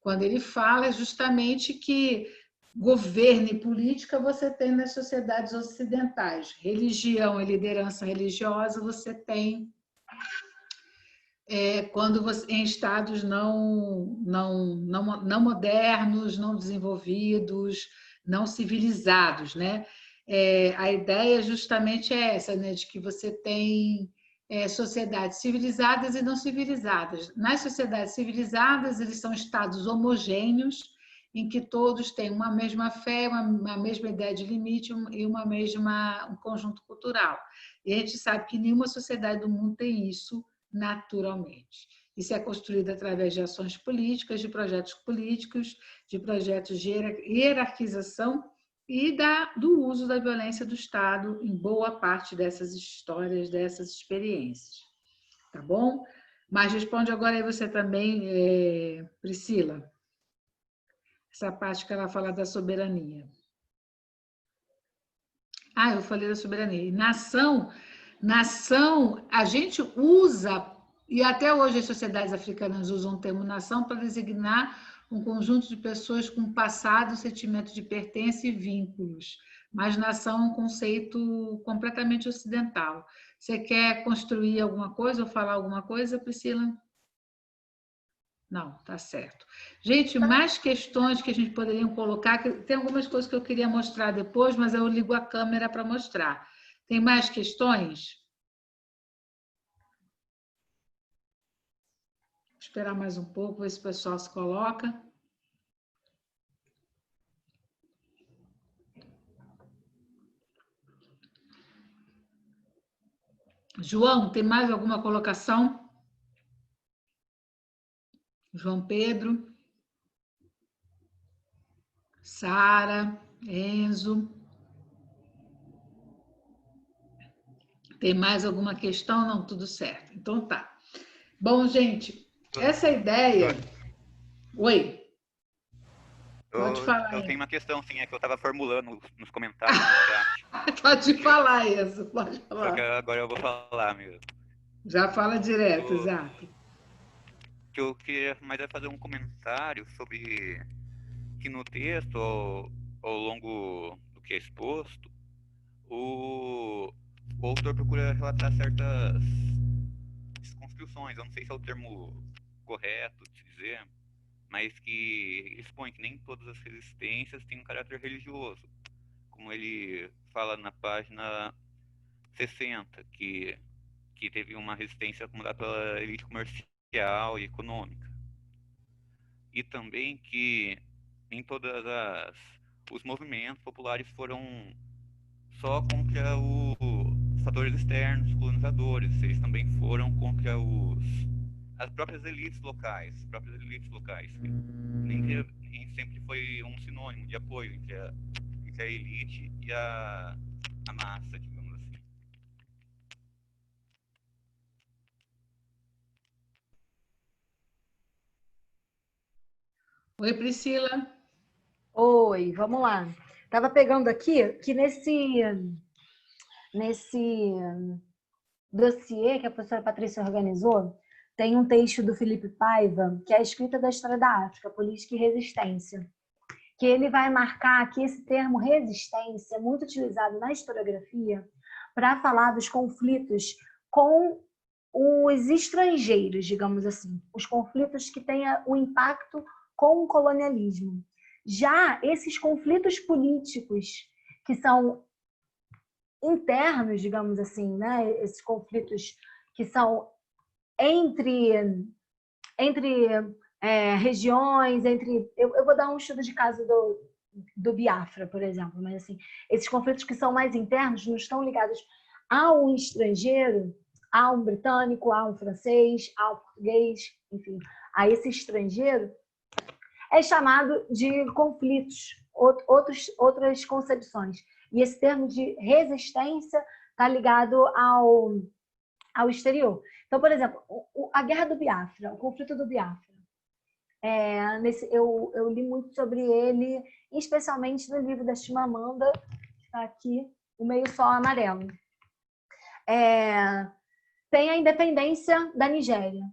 Quando ele fala justamente que governo e política você tem nas sociedades ocidentais, religião e liderança religiosa você tem quando você, em estados não modernos, não desenvolvidos, não civilizados, né? A ideia justamente é essa, né? De que você tem sociedades civilizadas e não civilizadas. Nas sociedades civilizadas, eles são estados homogêneos, em que todos têm uma mesma fé, uma mesma ideia de limite e um conjunto cultural. E a gente sabe que nenhuma sociedade do mundo tem isso naturalmente. Isso é construído através de ações políticas, de projetos políticos, de projetos de hierarquização e do uso da violência do Estado em boa parte dessas histórias, dessas experiências. Tá bom? Mas responde agora aí você também, Priscila. Essa parte que ela fala da soberania. Eu falei da soberania. E nação, a gente usa, e até hoje as sociedades africanas usam o termo nação para designar um conjunto de pessoas com passado, sentimento de pertença e vínculos. Mas nação é um conceito completamente ocidental. Você quer construir alguma coisa ou falar alguma coisa, Priscila? Não, tá certo. Gente, mais questões que a gente poderia colocar, tem algumas coisas que eu queria mostrar depois, mas eu ligo a câmera para mostrar. Tem mais questões? Vou esperar mais um pouco, ver se o pessoal se coloca. João, tem mais alguma colocação? João Pedro, Sara, Enzo. Tem mais alguma questão? Não, tudo certo. Então tá. Bom, gente, essa ideia... Oi. Pode falar.
Eu tenho uma questão, sim, é que eu estava formulando nos comentários.
Pode falar, Enzo, pode falar.
Só que agora eu vou falar mesmo.
Já fala direto, exato.
Que eu queria mais é fazer um comentário sobre que no texto, ao longo do que é exposto, o autor procura relatar certas desconstruções, eu não sei se é o termo correto de dizer, mas que expõe que nem todas as resistências têm um caráter religioso, como ele fala na página 60, que teve uma resistência acumulada pela elite comercial e econômica. E também que nem todas os movimentos populares foram só contra os fatores externos, colonizadores, eles também foram contra as próprias elites locais, nem sempre foi um sinônimo de apoio entre a elite e a massa, digamos assim.
Oi, Priscila.
Oi, vamos lá. Estava pegando aqui que nesse dossiê que a professora Patrícia organizou, tem um texto do Felipe Paiva, que é a escrita da história da África, política e resistência, que ele vai marcar que esse termo resistência é muito utilizado na historiografia para falar dos conflitos com os estrangeiros, digamos assim, os conflitos que têm o impacto com o colonialismo. Já esses conflitos políticos, que são internos, digamos assim, né? Esses conflitos que são entre regiões, eu vou dar um estudo de caso do Biafra, por exemplo, mas assim, esses conflitos que são mais internos não estão ligados a um estrangeiro, a um britânico, a um francês, a um português, enfim, a esse estrangeiro, é chamado de conflitos, outras concepções. E esse termo de resistência está ligado ao exterior. Então, por exemplo, a guerra do Biafra, o conflito do Biafra. Eu li muito sobre ele, especialmente no livro da Chimamanda, que está aqui, O Meio Sol Amarelo. Tem a independência da Nigéria.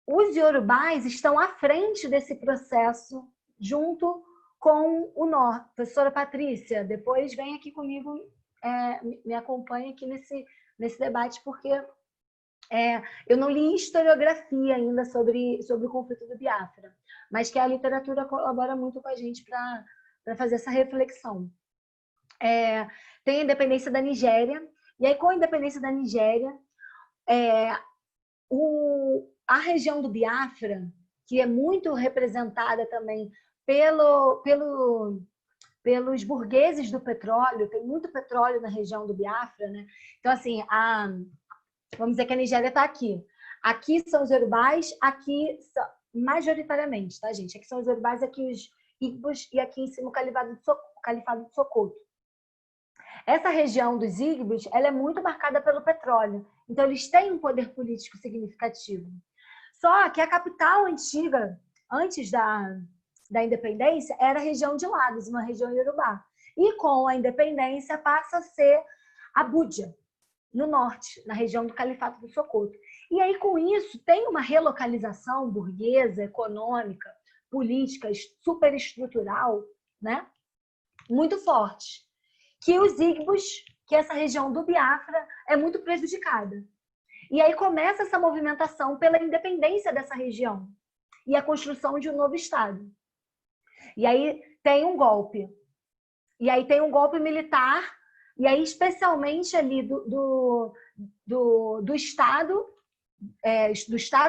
Os iorubás estão à frente desse processo, junto com o norte. Professora Patrícia, depois vem aqui comigo, me acompanha aqui nesse debate, porque eu não li historiografia ainda sobre o conflito do Biafra, mas que a literatura colabora muito com a gente para fazer essa reflexão. Tem a independência da Nigéria, e aí com a independência da Nigéria, a região do Biafra, que é muito representada também pelos burgueses do petróleo, tem muito petróleo na região do Biafra, né? Então, assim, vamos dizer que a Nigéria está aqui. Aqui são os iorubás, aqui majoritariamente, tá, gente? Aqui são os iorubás, aqui os Igbos e aqui em cima o Califado de Sokoto. Essa região dos Igbos, ela é muito marcada pelo petróleo. Então, eles têm um poder político significativo. Só que a capital antiga, antes da independência, era a região de Lagos, uma região iorubá. E com a independência passa a ser Abuja, no norte, na região do Califato do Sokoto. E aí, com isso, tem uma relocalização burguesa, econômica, política, superestrutural, né? Muito forte. Que os Igbos, que essa região do Biafra, é muito prejudicada. E aí começa essa movimentação pela independência dessa região e a construção de um novo Estado. E aí tem um golpe. E aí tem um golpe militar, e aí especialmente ali do Estado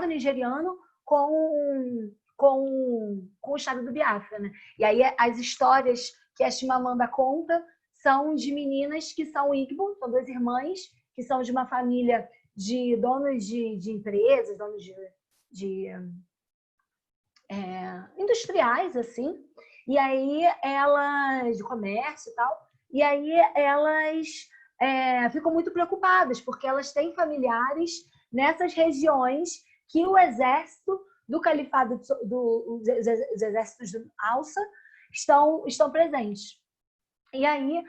nigeriano com o Estado do Biafra, né? E aí as histórias que a Chimamanda conta são de meninas que são Igbo, são duas irmãs, que são de uma família de donos de empresas, donos de industriais, assim, e aí elas, de comércio e tal, e aí elas ficam muito preocupadas, porque elas têm familiares nessas regiões que o exército do califado, os exércitos do Alça estão presentes. E aí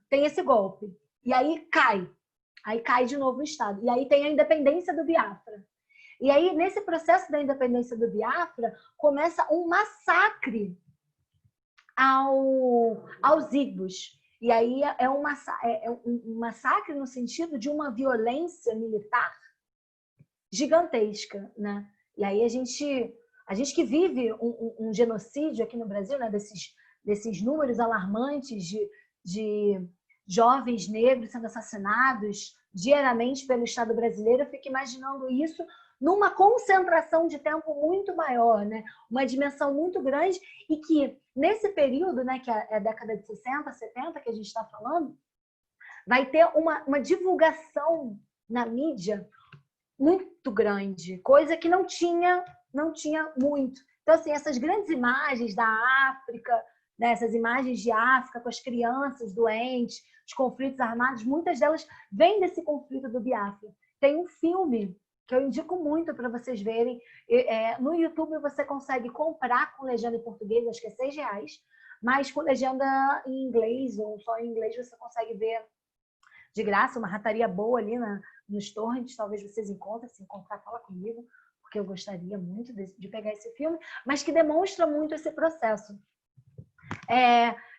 tem esse golpe, e aí cai de novo o Estado, e aí tem a independência do Biafra. E aí, nesse processo da independência do Biafra, começa um massacre aos Igbos. E aí é um massacre no sentido de uma violência militar gigantesca, né? E aí a gente que vive um genocídio aqui no Brasil, né? Desses números alarmantes de jovens negros sendo assassinados diariamente pelo Estado brasileiro, eu fico imaginando isso numa concentração de tempo muito maior, né? Uma dimensão muito grande, e que nesse período, né, que é a década de 60, 70 que a gente está falando, vai ter uma divulgação na mídia muito grande, coisa que não tinha muito. Então, assim, essas grandes imagens da África, né, essas imagens de África com as crianças doentes, os conflitos armados, muitas delas vêm desse conflito do Biafra. Tem um filme que eu indico muito para vocês verem. No YouTube você consegue comprar com legenda em português, acho que é R$6, mas com legenda em inglês ou só em inglês você consegue ver de graça, uma rataria boa ali nos torrents, talvez vocês encontrem, se encontrar, fala comigo, porque eu gostaria muito de pegar esse filme, mas que demonstra muito esse processo.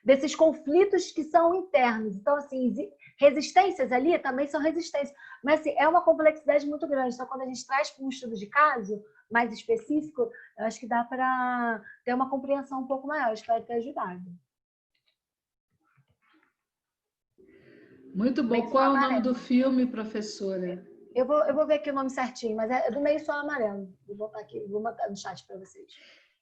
Desses conflitos que são internos. Então, assim, resistências ali também são resistências. Mas, assim, é uma complexidade muito grande. Então, quando a gente traz para um estudo de caso mais específico, eu acho que dá para ter uma compreensão um pouco maior. Espero ter ajudado.
Muito bom.
Lençol
Qual é o nome
amarelo.
do filme, professora?
Eu vou ver aqui o nome certinho, mas é do Lençol Amarelo. Vou botar aqui, vou botar no chat para vocês.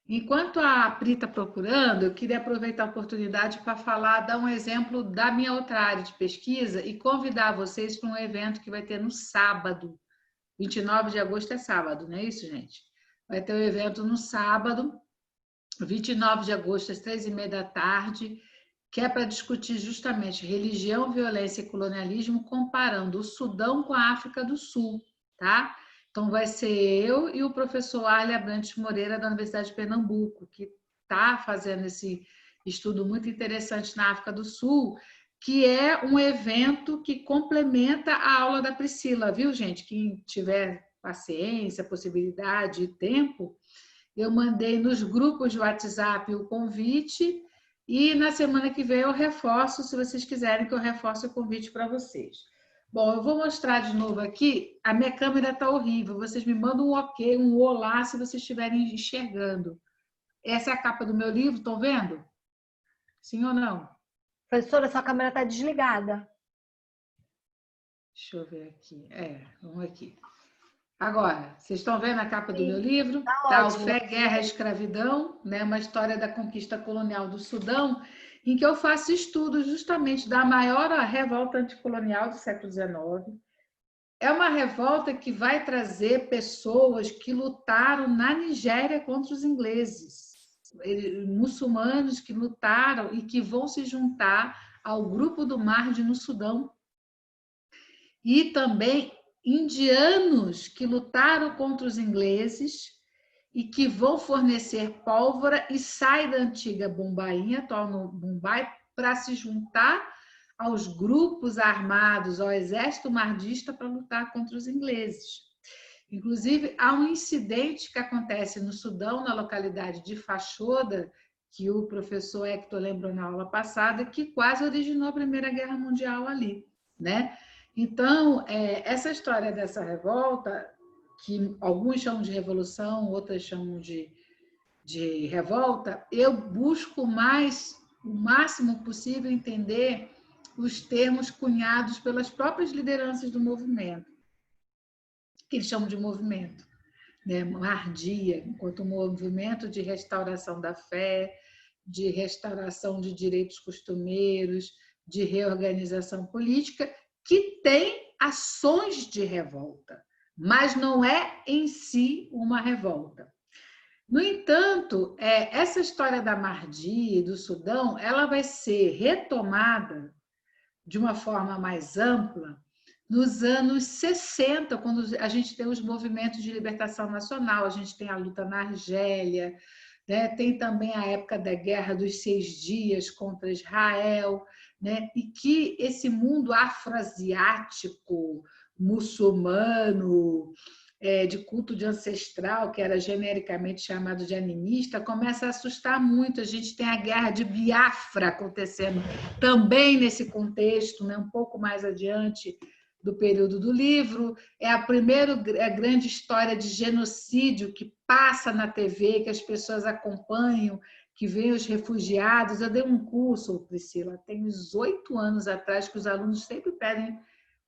Enquanto a Pri está procurando, eu queria aproveitar a oportunidade para falar, dar um exemplo da minha outra área de pesquisa e convidar vocês para um evento que vai ter no sábado. 29 de agosto é sábado, não é isso, gente? Vai ter um evento no sábado, 29 de agosto, às 3h30 da tarde, que é para discutir justamente religião, violência e colonialismo, comparando o Sudão com a África do Sul, tá? Então, vai ser eu e o professor Arley Abrantes Moreira, da Universidade de Pernambuco, que está fazendo esse estudo muito interessante na África do Sul, que é um evento que complementa a aula da Priscila, viu, gente? Quem tiver paciência, possibilidade e tempo, eu mandei nos grupos de WhatsApp o convite e na semana que vem eu reforço, se vocês quiserem que eu reforce o convite para vocês. Bom, eu vou mostrar de novo aqui. A minha câmera está horrível. Vocês me mandam um ok, um olá, se vocês estiverem enxergando. Essa é a capa do meu livro, estão vendo? Sim ou não?
Professora, sua câmera está desligada.
Deixa eu ver aqui. Vamos aqui. Agora, vocês estão vendo a capa do meu livro?
Tá
O
ótimo.
Fé, Guerra e Escravidão, né? Uma história da conquista colonial do Sudão, em que eu faço estudos justamente da maior revolta anticolonial do século XIX. É uma revolta que vai trazer pessoas que lutaram na Nigéria contra os ingleses, muçulmanos que lutaram e que vão se juntar ao grupo do Mahdi no Sudão. E também indianos que lutaram contra os ingleses e que vão fornecer pólvora e saem da antiga Bombaim, atual no Mumbai, para se juntar aos grupos armados, ao exército mahdista para lutar contra os ingleses. Inclusive, há um incidente que acontece no Sudão, na localidade de Fashoda, que o professor Hector lembrou na aula passada, que quase originou a Primeira Guerra Mundial ali, né? Então, essa história dessa revolta, que alguns chamam de revolução, outras chamam de revolta, eu busco mais, o máximo possível, entender os termos cunhados pelas próprias lideranças do movimento, que eles chamam de movimento, né? Mahdia, enquanto movimento de restauração da fé, de restauração de direitos costumeiros, de reorganização política, que tem ações de revolta, mas não é em si uma revolta. No entanto, essa história da Mahdia e do Sudão, ela vai ser retomada de uma forma mais ampla nos anos 60, quando a gente tem os movimentos de libertação nacional, a gente tem a luta na Argélia, né? Tem também a época da Guerra dos 6 Dias contra Israel, né? E que esse mundo afroasiático, muçulmano, de culto de ancestral, que era genericamente chamado de animista, começa a assustar muito. A gente tem a Guerra de Biafra acontecendo também nesse contexto, né? Um pouco mais adiante do período do livro. É a primeira grande história de genocídio que passa na TV, que as pessoas acompanham, que vêm os refugiados. Eu dei um curso, Priscila, tem uns 8 anos atrás, que os alunos sempre pedem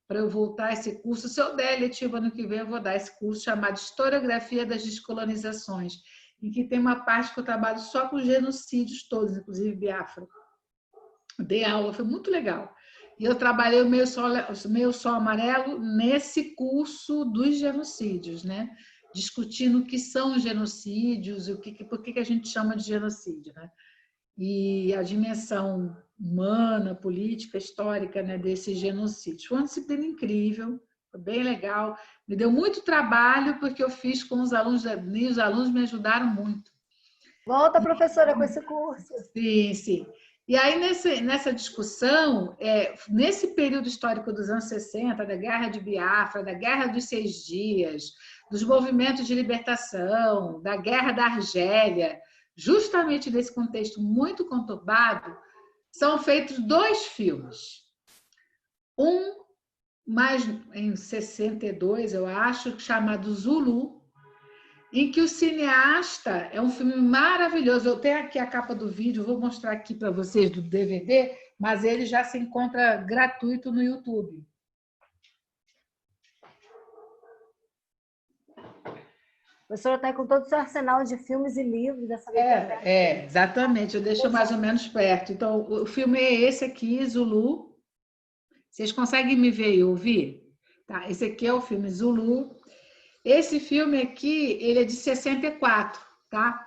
para eu voltar a esse curso. Se eu der eletiva ano que vem, eu vou dar esse curso chamado Historiografia das Descolonizações, em que tem uma parte que eu trabalho só com genocídios todos, inclusive Biafra. Dei aula, foi muito legal. E eu trabalhei o Meio Sol Amarelo nesse curso dos genocídios, né? Discutindo o que são os genocídios, por que a gente chama de genocídio, né? E a dimensão humana, política, histórica, né, desse genocídio. Foi uma disciplina incrível, foi bem legal. Me deu muito trabalho, porque eu fiz com os alunos, e os alunos me ajudaram muito.
Volta, professora, com esse curso.
Sim, sim. E aí, nessa discussão, nesse período histórico dos anos 60, da Guerra de Biafra, da Guerra dos 6 Dias, dos movimentos de libertação, da Guerra da Argélia, justamente nesse contexto muito conturbado, são feitos 2 filmes. Um, mais em 62, eu acho, chamado Zulu, em que o cineasta é um filme maravilhoso. Eu tenho aqui a capa do vídeo, vou mostrar aqui para vocês do DVD, mas ele já se encontra gratuito no YouTube.
A senhora está com todo o seu arsenal de filmes e livros dessa vez.
Exatamente. Eu deixo mais ou menos perto. Então, o filme é esse aqui, Zulu. Vocês conseguem me ver e ouvir? Tá, esse aqui é o filme Zulu. Esse filme aqui, ele é de 64, tá?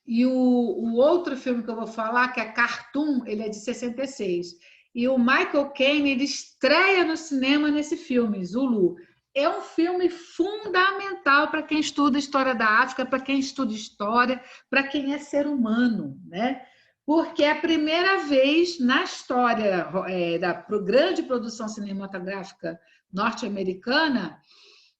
E o outro filme que eu vou falar, que é Cartoon, ele é de 66. E o Michael Caine, ele estreia no cinema nesse filme, Zulu. É um filme fundamental para quem estuda história da África, para quem estuda história, para quem é ser humano, né? Porque é a primeira vez na história da grande produção cinematográfica norte-americana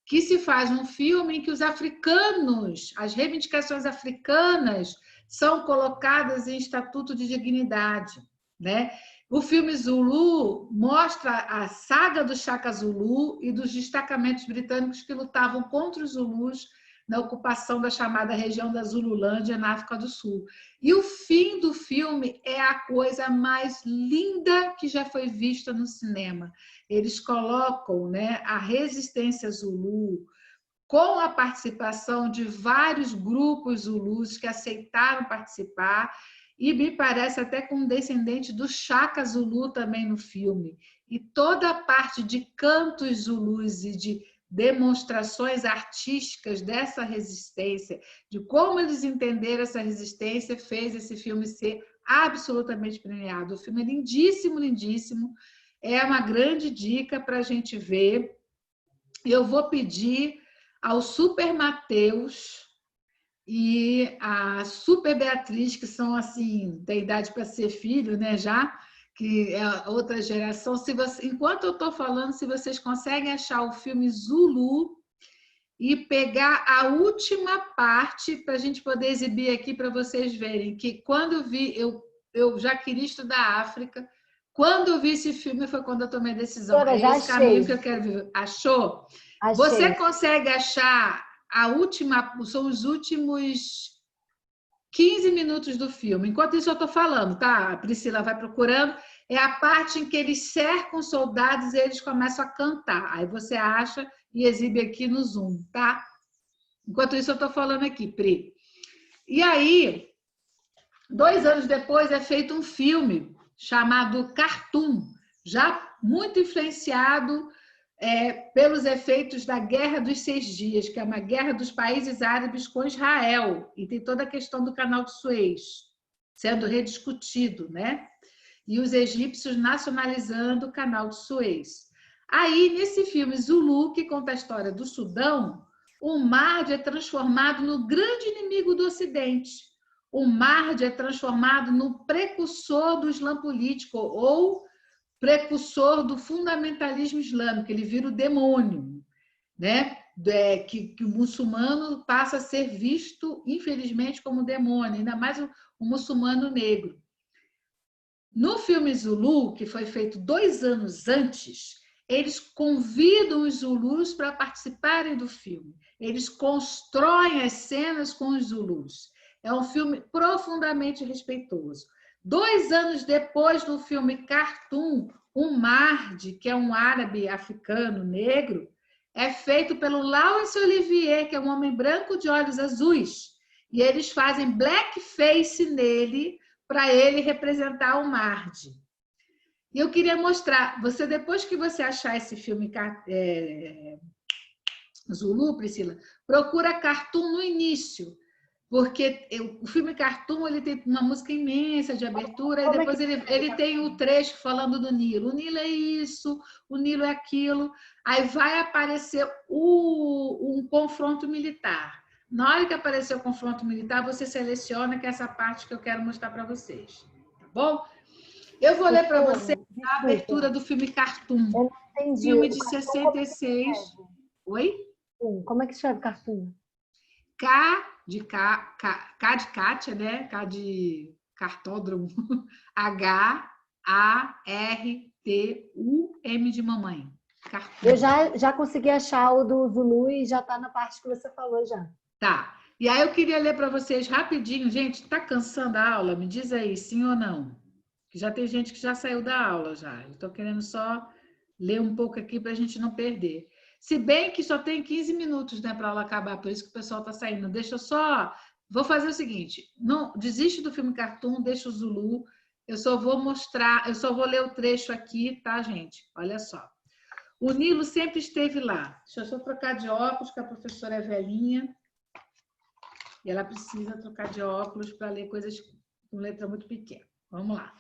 que se faz um filme em que os africanos, as reivindicações africanas, são colocadas em estatuto de dignidade, né? O filme Zulu mostra a saga do Shaka Zulu e dos destacamentos britânicos que lutavam contra os Zulus na ocupação da chamada região da Zululândia, na África do Sul. E o fim do filme é a coisa mais linda que já foi vista no cinema. Eles colocam, né, a resistência Zulu com a participação de vários grupos Zulus que aceitaram participar, e me parece até com um descendente do Shaka Zulu também no filme. E toda a parte de cantos Zulus e de demonstrações artísticas dessa resistência, de como eles entenderam essa resistência, fez esse filme ser absolutamente premiado. O filme é lindíssimo, lindíssimo. É uma grande dica para a gente ver. Eu vou pedir ao Super Mateus e a Super Beatriz, que são assim, tem idade para ser filho, né, já, que é outra geração. Enquanto eu estou falando, se vocês conseguem achar o filme Zulu e pegar a última parte para a gente poder exibir aqui para vocês verem que quando eu vi, eu já queria estudar África. Quando eu vi esse filme foi quando eu tomei a decisão. É esse caminho que eu quero ver. Achou? Achei. Você consegue achar a última, são os últimos 15 minutos do filme. Enquanto isso eu estou falando, tá? A Priscila vai procurando. É a parte em que eles cercam os soldados e eles começam a cantar. Aí você acha e exibe aqui no Zoom, tá? Enquanto isso eu estou falando aqui, Pri. E aí, 2 anos depois é feito um filme chamado Cartoon, já muito influenciado pelos efeitos da Guerra dos 6 Dias, que é uma guerra dos países árabes com Israel, e tem toda a questão do Canal de Suez sendo rediscutido, né? E os egípcios nacionalizando o Canal de Suez. Aí, nesse filme Zulu, que conta a história do Sudão, o Mahdi é transformado no grande inimigo do Ocidente. O Mahdi é transformado no precursor do Islã político, ou precursor do fundamentalismo islâmico. Ele vira o demônio, né? Que o muçulmano passa a ser visto, infelizmente, como demônio, ainda mais o muçulmano negro. No filme Zulu, que foi feito 2 anos antes, eles convidam os Zulus para participarem do filme. Eles constroem as cenas com os Zulus. É um filme profundamente respeitoso. 2 anos depois, no filme Cartoon, o Mahdi, que é um árabe africano negro, é feito pelo Laurence Olivier, que é um homem branco de olhos azuis. E eles fazem blackface nele para ele representar o Mahdi. E eu queria mostrar, depois que você achar esse filme Zulu, Priscila, procura Cartoon no início, porque o filme Cartoon ele tem uma música imensa de abertura, e depois ele tem o trecho falando do Nilo. O Nilo é isso, o Nilo é aquilo. Aí vai aparecer um confronto militar. Na hora que aparecer o confronto militar, você seleciona que é essa parte que eu quero mostrar para vocês. Tá bom? Eu vou ler para vocês a abertura do filme Cartoon.
Eu não entendi.
Filme de 66. Oi?
Como é que escreve Cartoon?
K de Kátia, né? K de cartódromo. H-A-R-T-U-M de mamãe. Cartoon.
Eu já consegui achar o do Zulu e já está na parte que você falou já.
Tá. E aí eu queria ler para vocês rapidinho. Gente, tá cansando a aula? Me diz aí, sim ou não? Que já tem gente que já saiu da aula já. Eu estou querendo só ler um pouco aqui para a gente não perder. Se bem que só tem 15 minutos, né, para a aula acabar, por isso que o pessoal está saindo. Deixa eu só... Vou fazer o seguinte, não desiste do filme Cartoon, deixa o Zulu. Eu só vou mostrar, eu só vou ler o trecho aqui, tá, gente? Olha só. O Nilo sempre esteve lá. Deixa eu só trocar de óculos, que a professora é velhinha. E ela precisa trocar de óculos para ler coisas com letra muito pequena. Vamos lá.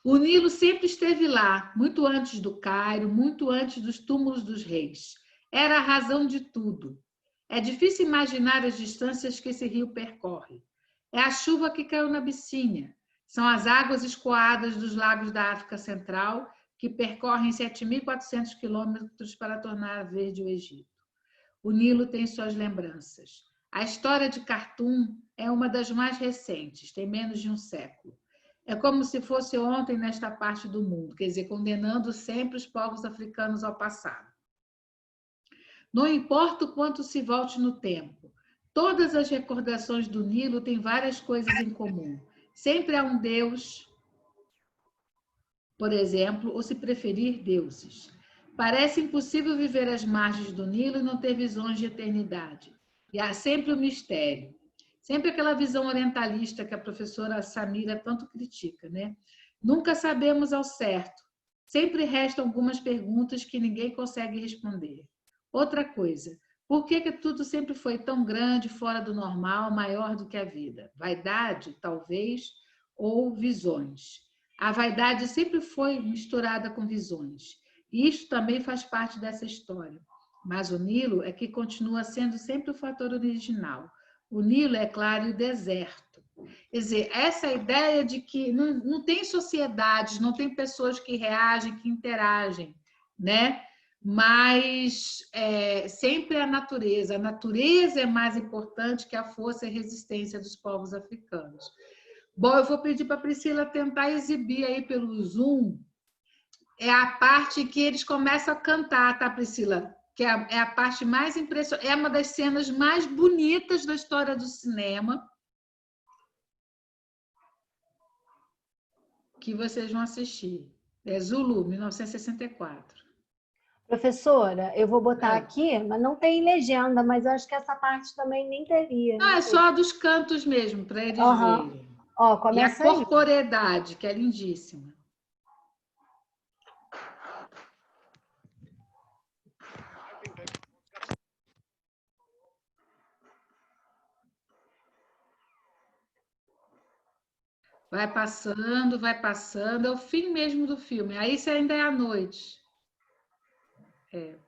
O Nilo sempre esteve lá, muito antes do Cairo, muito antes dos túmulos dos reis. Era a razão de tudo. É difícil imaginar as distâncias que esse rio percorre. É a chuva que caiu na Abissínia. São as águas escoadas dos lagos da África Central que percorrem 7.400 quilômetros para tornar verde o Egito. O Nilo tem suas lembranças. A história de Khartoum é uma das mais recentes, tem menos de um século. É como se fosse ontem nesta parte do mundo, quer dizer, condenando sempre os povos africanos ao passado. Não importa o quanto se volte no tempo, todas as recordações do Nilo têm várias coisas em comum. Sempre há um Deus, por exemplo, ou se preferir, deuses. Parece impossível viver às margens do Nilo e não ter visões de eternidade. E há sempre o mistério. Sempre aquela visão orientalista que a professora Samira tanto critica, né? Nunca sabemos ao certo. Sempre restam algumas perguntas que ninguém consegue responder. Outra coisa, por que tudo sempre foi tão grande, fora do normal, maior do que a vida? Vaidade, talvez, ou visões. A vaidade sempre foi misturada com visões. E isso também faz parte dessa história. Mas o Nilo é que continua sendo sempre o fator original. O Nilo é, claro, o deserto. Quer dizer, essa ideia de que não tem sociedades, não tem pessoas que reagem, que interagem, né? Mas sempre a natureza. A natureza é mais importante que a força e a resistência dos povos africanos. Bom, eu vou pedir para a Priscila tentar exibir aí pelo Zoom. É a parte que eles começam a cantar, tá, Priscila? Que é a parte mais impressionante, é uma das cenas mais bonitas da história do cinema que vocês vão assistir. É Zulu, 1964.
Professora, eu vou botar aqui, mas não tem legenda, mas eu acho que essa parte também nem teria.
Não, é só dos cantos mesmo, para eles verem.
Ó,
E a
começa aí.
corporeidade, que é lindíssima. Vai passando, é o fim mesmo do filme. Aí isso ainda é à noite. É.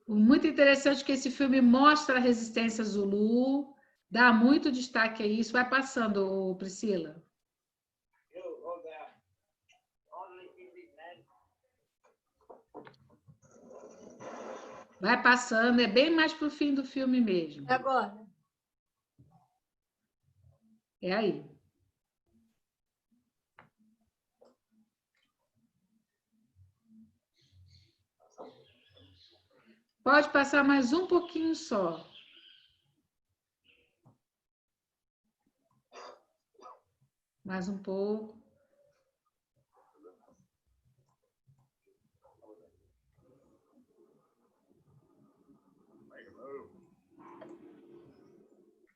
Muito interessante que esse filme mostra a resistência Zulu, dá muito destaque a isso. Vai passando, Priscila. Vai passando, é bem mais para o fim do filme mesmo.
É agora.
É aí. Pode passar mais um pouquinho só. Mais um pouco.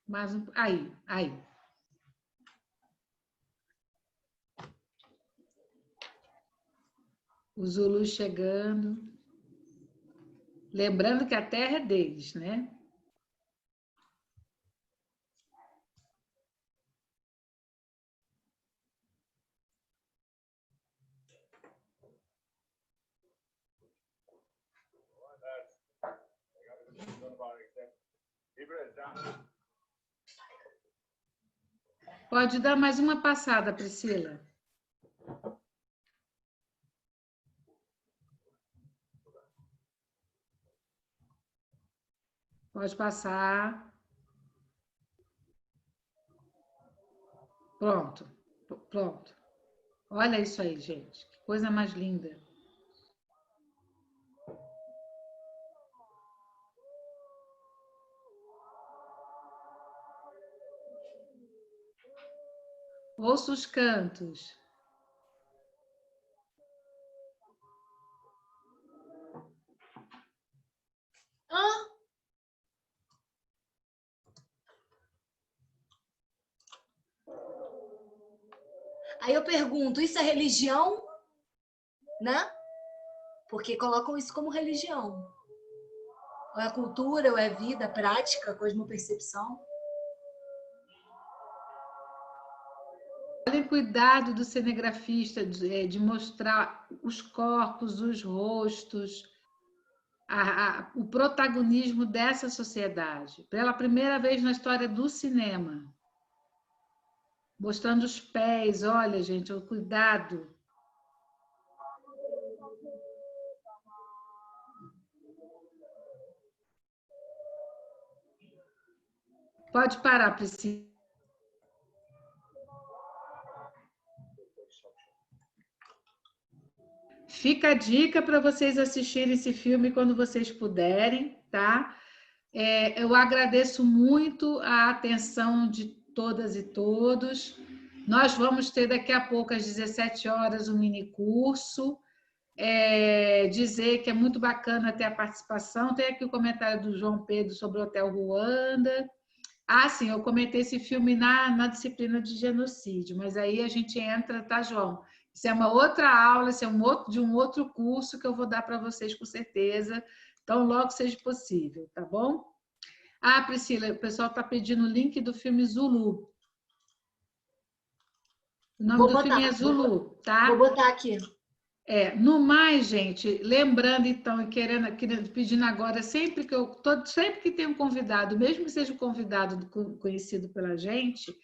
Mais um. Aí. O Zulu chegando. Lembrando que a terra é deles, né? Pode dar mais uma passada, Priscila. Pode passar. Pronto. Olha isso aí, gente. Que coisa mais linda. Ouça os cantos.
Aí eu pergunto, isso é religião? Né? Porque colocam isso como religião. Ou é cultura, ou é vida, prática, cosmopercepção.
Olhem cuidado do cinegrafista de mostrar os corpos, os rostos, o protagonismo dessa sociedade. Pela primeira vez na história do cinema. Mostrando os pés, olha, gente, o cuidado. Pode parar, Priscila. Fica a dica para vocês assistirem esse filme quando vocês puderem, tá? Eu agradeço muito a atenção de todas e todos. Nós vamos ter daqui a pouco, às 17 horas, um mini curso. Dizer que é muito bacana ter a participação. Tem aqui o comentário do João Pedro sobre o Hotel Ruanda. Sim, eu comentei esse filme na disciplina de genocídio, mas aí a gente entra, tá, João? Isso é uma outra aula, isso é de um outro curso que eu vou dar para vocês com certeza. Então, logo seja possível, tá bom? Priscila, o pessoal está pedindo o link do filme Zulu. O nome do filme é Zulu, tá?
Vou botar aqui.
No mais, gente, lembrando então, e pedindo agora, sempre que tem um convidado, mesmo que seja um convidado conhecido pela gente,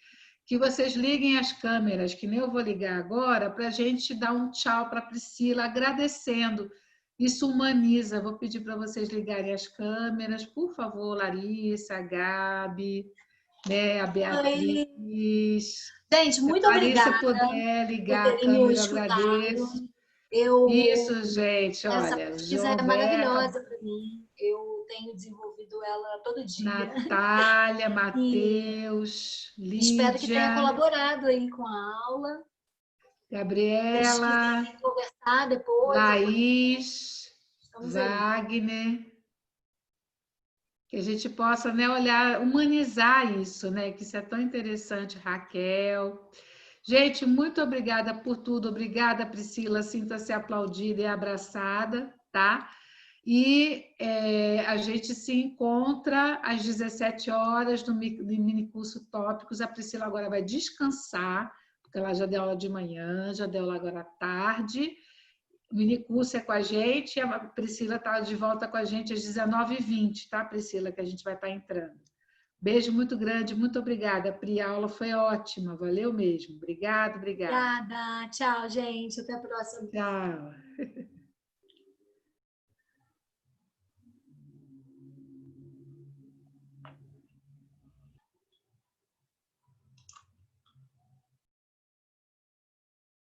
que vocês liguem as câmeras, que nem eu vou ligar agora, para a gente dar um tchau para a Priscila, agradecendo. Isso humaniza. Vou pedir para vocês ligarem as câmeras, por favor, Larissa, a Gabi, né, a Beatriz.
Oi. Gente, muito obrigada.
Se puder ligar a câmera, eu agradeço. Isso, gente, olha.
Essa pesquisa é maravilhosa para mim. Eu tenho desenvolvido ela todo dia.
Natália, Matheus, Lídia.
Espero que tenha colaborado aí com a aula.
Gabriela.
Conversar depois.
Laís, Wagner. Que a gente possa, né, humanizar isso, né? Que isso é tão interessante, Raquel. Gente, muito obrigada por tudo. Obrigada, Priscila. Sinta-se aplaudida e abraçada, tá? E a gente se encontra às 17 horas no minicurso Tópicos. A Priscila agora vai descansar, porque ela já deu aula de manhã, já deu aula agora à tarde. O minicurso é com a gente, a Priscila está de volta com a gente às 19h20, tá, Priscila? Que a gente vai estar entrando. Beijo muito grande, muito obrigada, Pri. A aula foi ótima, valeu mesmo. Obrigada.
Obrigada. Tchau, gente. Até a próxima.
Tchau.